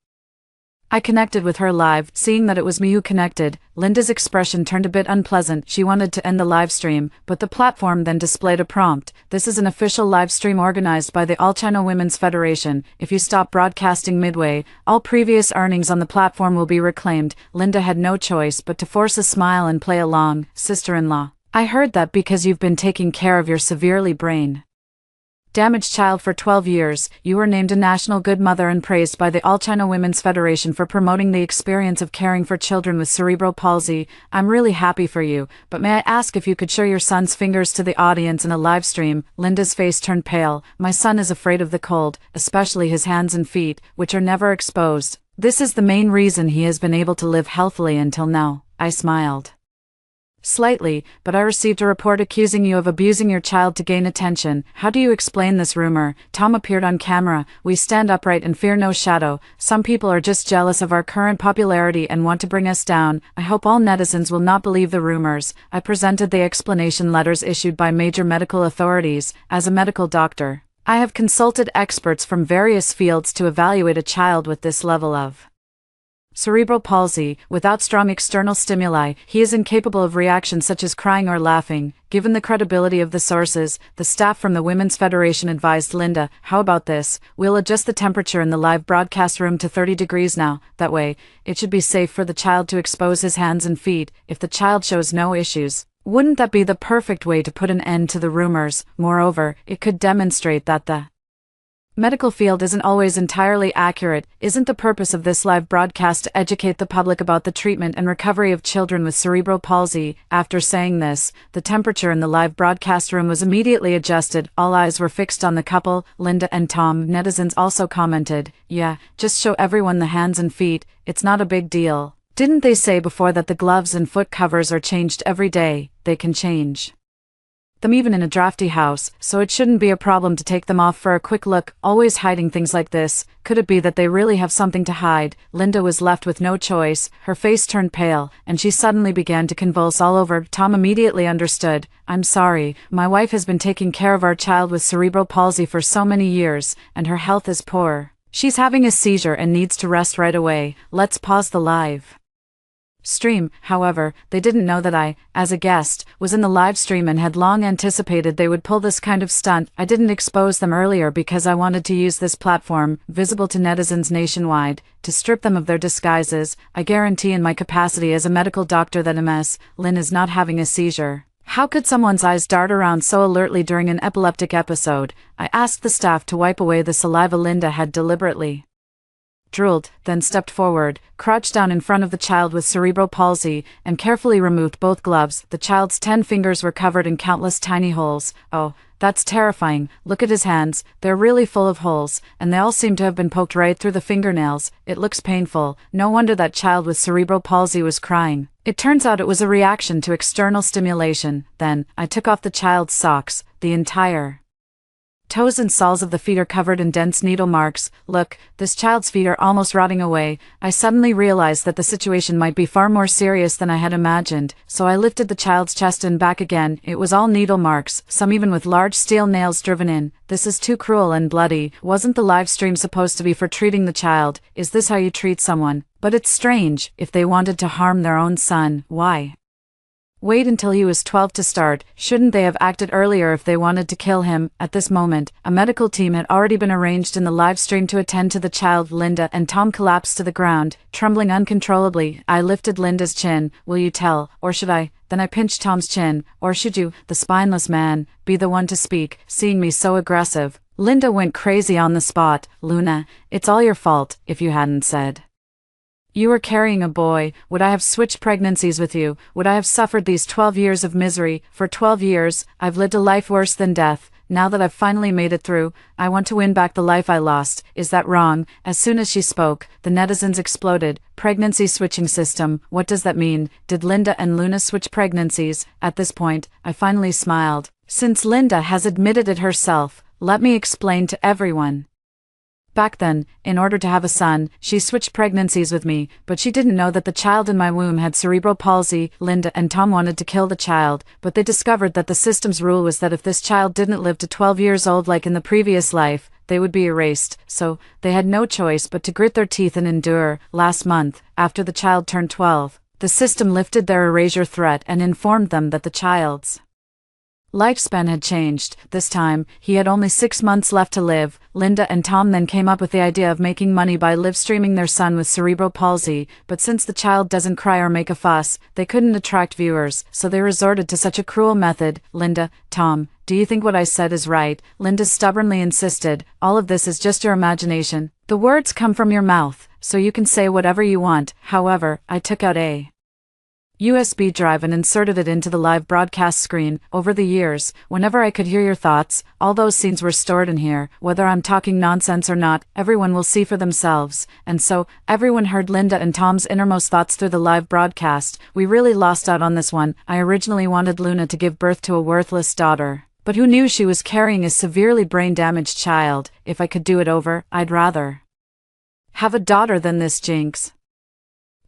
[SPEAKER 1] I connected with her live. Seeing that it was me who connected, Linda's expression turned a bit unpleasant. She wanted to end the live stream, but the platform then displayed a prompt. This is an official live stream organized by the All China Women's Federation. If you stop broadcasting midway, all previous earnings on the platform will be reclaimed. Linda had no choice but to force a smile and play along. Sister-in-law, I heard that because you've been taking care of your severely brain damaged child for 12 years, you were named a National Good Mother and praised by the All China Women's Federation for promoting the experience of caring for children with cerebral palsy. I'm really happy for you, but may I ask if you could show your son's fingers to the audience in a live stream? Linda's face turned pale. My son is afraid of the cold, especially his hands and feet, which are never exposed. This is the main reason he has been able to live healthily until now. I smiled slightly, but I received a report accusing you of abusing your child to gain attention. How do you explain this rumor? Tom appeared on camera. We stand upright and fear no shadow. Some people are just jealous of our current popularity and want to bring us down. I hope all netizens will not believe the rumors. I presented the explanation letters issued by major medical authorities. As a medical doctor, I have consulted experts from various fields to evaluate a child with this level of cerebral palsy. Without strong external stimuli, he is incapable of reactions such as crying or laughing. Given the credibility of the sources, the staff from the Women's Federation advised Linda, how about this? We'll adjust the temperature in the live broadcast room to 30 degrees now. That way, it should be safe for the child to expose his hands and feet. If the child shows no issues, wouldn't that be the perfect way to put an end to the rumors? Moreover, it could demonstrate that the medical field isn't always entirely accurate. Isn't the purpose of this live broadcast to educate the public about the treatment and recovery of children with cerebral palsy? After saying this, the temperature in the live broadcast room was immediately adjusted. All eyes were fixed on the couple, Linda and Tom. Netizens also commented, yeah, just show everyone the hands and feet, it's not a big deal. Didn't they say before that the gloves and foot covers are changed every day? They can change them even in a drafty house, so it shouldn't be a problem to take them off for a quick look. Always hiding things like this. Could it be that they really have something to hide? Linda was left with no choice. Her face turned pale, and she suddenly began to convulse all over. Tom immediately understood. I'm sorry, my wife has been taking care of our child with cerebral palsy for so many years, and her health is poor. She's having a seizure and needs to rest right away. Let's pause the live stream. However, they didn't know that I, as a guest, was in the live stream and had long anticipated they would pull this kind of stunt. I didn't expose them earlier because I wanted to use this platform, visible to netizens nationwide, to strip them of their disguises. I guarantee in my capacity as a medical doctor that Ms. Lynn is not having a seizure. How could someone's eyes dart around so alertly during an epileptic episode? I asked the staff to wipe away the saliva Linda had deliberately drooled, then stepped forward, crouched down in front of the child with cerebral palsy, and carefully removed both gloves. The child's 10 fingers were covered in countless tiny holes. Oh, that's terrifying. Look at his hands, they're really full of holes, and they all seem to have been poked right through the fingernails. It looks painful. No wonder that child with cerebral palsy was crying. It turns out it was a reaction to external stimulation. Then, I took off the child's socks. The entire toes and soles of the feet are covered in dense needle marks. Look, this child's feet are almost rotting away. I suddenly realized that the situation might be far more serious than I had imagined, so I lifted the child's chest and back again. It was all needle marks, some even with large steel nails driven in. This is too cruel and bloody. Wasn't the live stream supposed to be for treating the child? Is this how you treat someone? But it's strange. If they wanted to harm their own son, why wait until he was 12 to start? Shouldn't they have acted earlier if they wanted to kill him? At this moment, a medical team had already been arranged in the live stream to attend to the child. Linda and Tom collapsed to the ground, trembling uncontrollably. I lifted Linda's chin. Will you tell, or should I? Then I pinched Tom's chin. Or should you, the spineless man, be the one to speak? Seeing me so aggressive, Linda went crazy on the spot. Luna, it's all your fault. If you hadn't said You were carrying a boy. Would I have switched pregnancies with you? Would I have suffered these 12 years of misery? For 12 years, I've lived a life worse than death. Now that I've finally made it through, I want to win back the life I lost. Is that wrong? As soon as she spoke, the netizens exploded. Pregnancy switching system, what does that mean? Did Linda and Luna switch pregnancies? At this point, I finally smiled. Since Linda has admitted it herself, let me explain to everyone. Back then, in order to have a son, she switched pregnancies with me, but she didn't know that the child in my womb had cerebral palsy. Linda and Tom wanted to kill the child, but they discovered that the system's rule was that if this child didn't live to 12 years old like in the previous life, they would be erased, so they had no choice but to grit their teeth and endure. Last month, after the child turned 12, the system lifted their erasure threat and informed them that the child's lifespan had changed. This time, he had only 6 months left to live. Linda and Tom then came up with the idea of making money by live streaming their son with cerebral palsy, but since the child doesn't cry or make a fuss, they couldn't attract viewers, so they resorted to such a cruel method. Linda, Tom, do you think what I said is right? Linda stubbornly insisted, all of this is just your imagination. The words come from your mouth, so you can say whatever you want. However, I took out a USB drive and inserted it into the live broadcast screen. Over the years, whenever I could hear your thoughts, all those scenes were stored in here. Whether I'm talking nonsense or not, everyone will see for themselves. And so, everyone heard Linda and Tom's innermost thoughts through the live broadcast. We really lost out on this one. I originally wanted Luna to give birth to a worthless daughter, but who knew she was carrying a severely brain-damaged child? If I could do it over, I'd rather have a daughter than this jinx.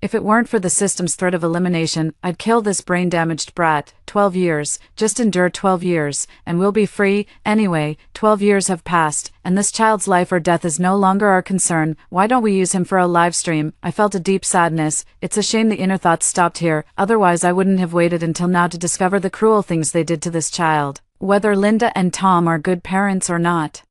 [SPEAKER 1] If it weren't for the system's threat of elimination, I'd kill this brain-damaged brat. 12 years, just endure 12 years, and we'll be free. Anyway, 12 years have passed, and this child's life or death is no longer our concern. Why don't we use him for a live stream? I felt a deep sadness. It's a shame the inner thoughts stopped here, otherwise I wouldn't have waited until now to discover the cruel things they did to this child. Whether Linda and Tom are good parents or not,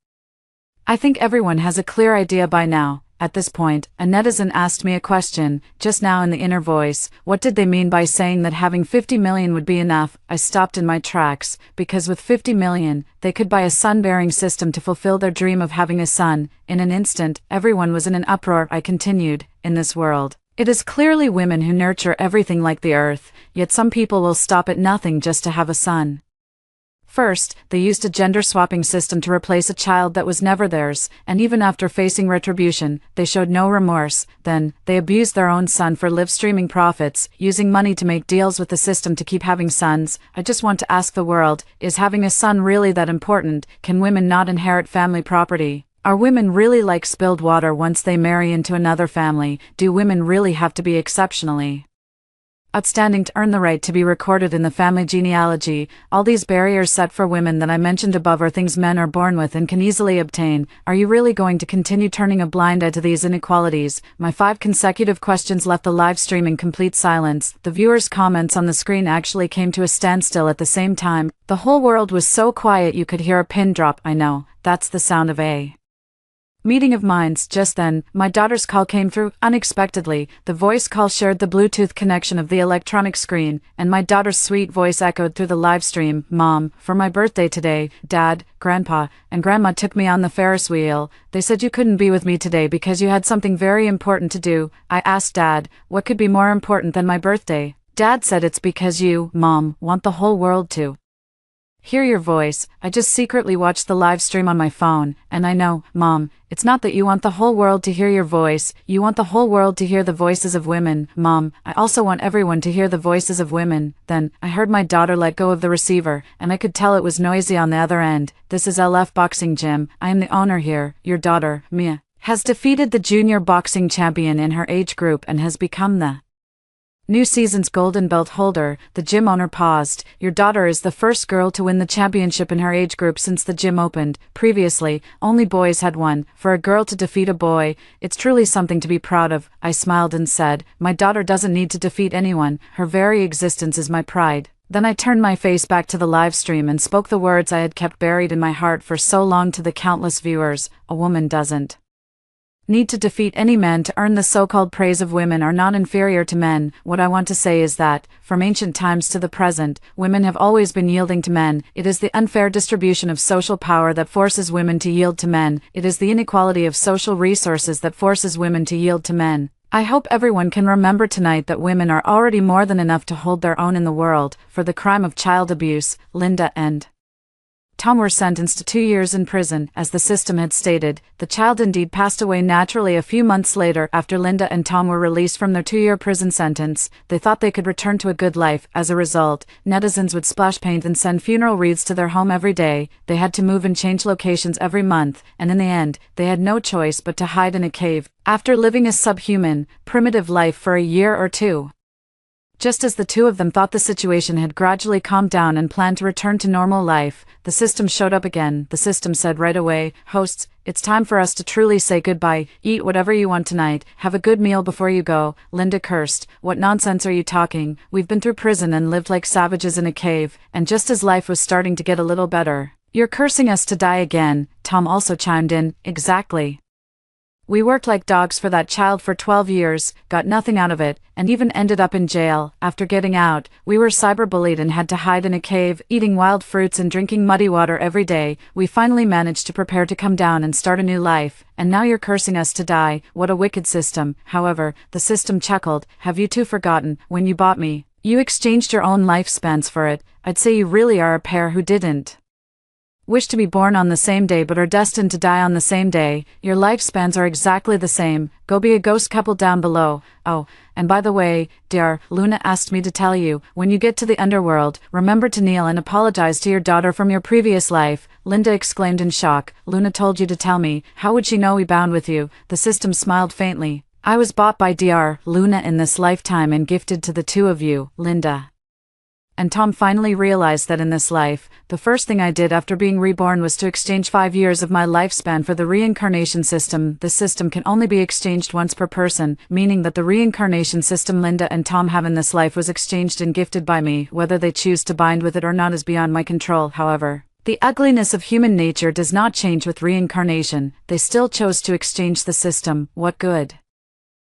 [SPEAKER 1] I think everyone has a clear idea by now. At this point, a netizen asked me a question, just now in the inner voice. What did they mean by saying that having 50 million would be enough? I stopped in my tracks, because with 50 million, they could buy a son-bearing system to fulfill their dream of having a son. In an instant, everyone was in an uproar. I continued, in this world, it is clearly women who nurture everything like the earth, yet some people will stop at nothing just to have a son. First, they used a gender-swapping system to replace a child that was never theirs, and even after facing retribution, they showed no remorse. Then, they abused their own son for live-streaming profits, using money to make deals with the system to keep having sons. I just want to ask the world, is having a son really that important? Can women not inherit family property? Are women really like spilled water once they marry into another family? Do women really have to be exceptionally outstanding to earn the right to be recorded in the family genealogy? All these barriers set for women that I mentioned above are things men are born with and can easily obtain. Are you really going to continue turning a blind eye to these inequalities? My 5 consecutive questions left the live stream in complete silence. The viewers' comments on the screen actually came to a standstill at the same time. The whole world was so quiet you could hear a pin drop. I know, that's the sound of a meeting of minds. Just then, my daughter's call came through, unexpectedly. The voice call shared the Bluetooth connection of the electronic screen, and my daughter's sweet voice echoed through the live stream. Mom, for my birthday today, Dad, Grandpa, and Grandma took me on the Ferris wheel. They said you couldn't be with me today because you had something very important to do. I asked Dad, what could be more important than my birthday? Dad said it's because you, Mom, want the whole world to hear your voice. I just secretly watched the live stream on my phone, and I know, Mom, it's not that you want the whole world to hear your voice, you want the whole world to hear the voices of women. Mom, I also want everyone to hear the voices of women. Then, I heard my daughter let go of the receiver, and I could tell it was noisy on the other end. This is LF Boxing Gym. I am the owner here. Your daughter, Mia, has defeated the junior boxing champion in her age group and has become the new season's golden belt holder. The gym owner paused. Your daughter is the first girl to win the championship in her age group since the gym opened. Previously, only boys had won. For a girl to defeat a boy, it's truly something to be proud of. I smiled and said, my daughter doesn't need to defeat anyone. Her very existence is my pride. Then I turned my face back to the live stream and spoke the words I had kept buried in my heart for so long to the countless viewers. A woman doesn't need to defeat any man to earn the so-called praise of women are not inferior to men. What I want to say is that, from ancient times to the present, women have always been yielding to men. It is the unfair distribution of social power that forces women to yield to men. It is the inequality of social resources that forces women to yield to men. I hope everyone can remember tonight that women are already more than enough to hold their own in the world. For the crime of child abuse, Linda and Tom were sentenced to 2 years in prison. As the system had stated, the child indeed passed away naturally a few months later. After Linda and Tom were released from their 2-year prison sentence, they thought they could return to a good life. As a result, netizens would splash paint and send funeral wreaths to their home every day. They had to move and change locations every month, and in the end, they had no choice but to hide in a cave, after living a subhuman, primitive life for a year or two. Just as the two of them thought the situation had gradually calmed down and planned to return to normal life, the system showed up again. The system said right away, "Hosts, it's time for us to truly say goodbye. Eat whatever you want tonight. Have a good meal before you go." Linda cursed. "What nonsense are you talking? We've been through prison and lived like savages in a cave, and just as life was starting to get a little better, you're cursing us to die again." Tom also chimed in, "Exactly. We worked like dogs for that child for 12 years, got nothing out of it, and even ended up in jail. After getting out, we were cyberbullied and had to hide in a cave, eating wild fruits and drinking muddy water every day. We finally managed to prepare to come down and start a new life, and now you're cursing us to die. What a wicked system." However, the system chuckled. "Have you two forgotten, when you bought me, you exchanged your own lifespans for it? I'd say you really are a pair who didn't wish to be born on the same day but are destined to die on the same day. Your lifespans are exactly the same. Go be a ghost couple down below. Oh, and by the way, dear, Luna asked me to tell you, when you get to the underworld, remember to kneel and apologize to your daughter from your previous life." Linda exclaimed in shock. "Luna told you to tell me. How would she know we bound with you?" The system smiled faintly. "I was bought by Dr. Luna in this lifetime and gifted to the two of you, Linda and Tom." Finally realized that in this life, the first thing I did after being reborn was to exchange 5 years of my lifespan for the reincarnation system. This system can only be exchanged once per person, meaning that the reincarnation system Linda and Tom have in this life was exchanged and gifted by me. Whether they choose to bind with it or not is beyond my control. However, the ugliness of human nature does not change with reincarnation. They still chose to exchange the system. What good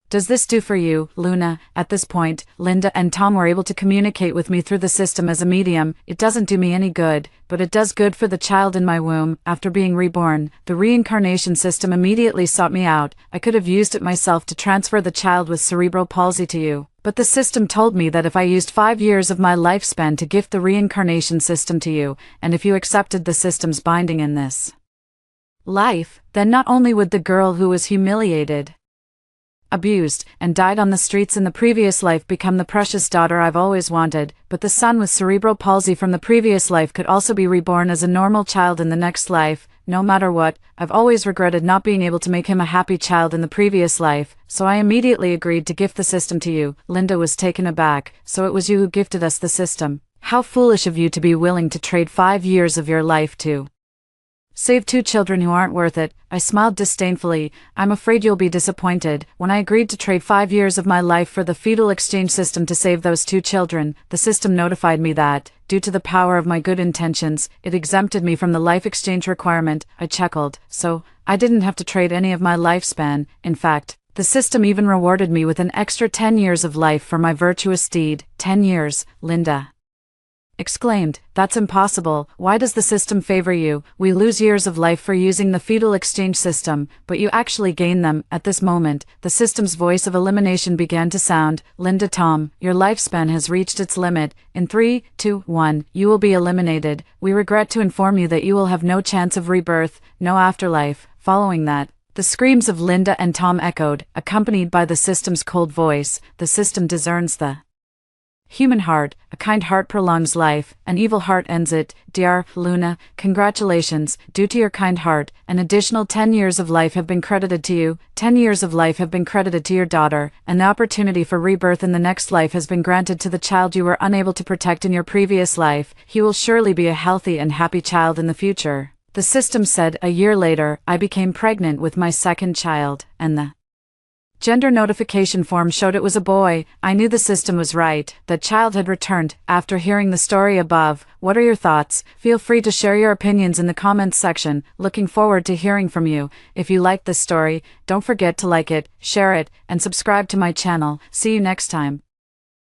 [SPEAKER 1] does this do for you, Luna? At this point, Linda and Tom were able to communicate with me through the system as a medium. "It doesn't do me any good, but it does good for the child in my womb." After being reborn, the reincarnation system immediately sought me out. I could have used it myself to transfer the child with cerebral palsy to you, but the system told me that if I used 5 years of my lifespan to gift the reincarnation system to you, and if you accepted the system's binding in this life, then not only would the girl who was humiliated, abused, and died on the streets in the previous life become the precious daughter I've always wanted, but the son with cerebral palsy from the previous life could also be reborn as a normal child in the next life. No matter what, I've always regretted not being able to make him a happy child in the previous life, so I immediately agreed to gift the system to you." Linda was taken aback. "So it was you who gifted us the system? How foolish of you to be willing to trade 5 years of your life to save 2 children who aren't worth it." I smiled disdainfully. "I'm afraid you'll be disappointed. When I agreed to trade 5 years of my life for the fetal exchange system to save those 2 children, the system notified me that, due to the power of my good intentions, it exempted me from the life exchange requirement." I chuckled. "So, I didn't have to trade any of my lifespan. In fact, the system even rewarded me with an extra 10 years of life for my virtuous deed." 10 years, Linda exclaimed. "That's impossible. Why does the system favor you? We lose years of life for using the fetal exchange system, but you actually gain them." At this moment, the system's voice of elimination began to sound. "Linda, Tom, your lifespan has reached its limit. In 3, 2, 1, you will be eliminated. We regret to inform you that you will have no chance of rebirth, no afterlife." Following that, the screams of Linda and Tom echoed, accompanied by the system's cold voice. "The system discerns the human heart. A kind heart prolongs life, an evil heart ends it. Dr. Luna, congratulations. Due to your kind heart, an additional 10 years of life have been credited to you. 10 years of life have been credited to your daughter, and the opportunity for rebirth in the next life has been granted to the child you were unable to protect in your previous life. He will surely be a healthy and happy child in the future." The system said. A year later, I became pregnant with my second child, and the gender notification form showed it was a boy. I knew the system was right. The child had returned. After hearing the story above, what are your thoughts? Feel free to share your opinions in the comments section. Looking forward to hearing from you. If you liked this story, don't forget to like it, share it, and subscribe to my channel. See you next time.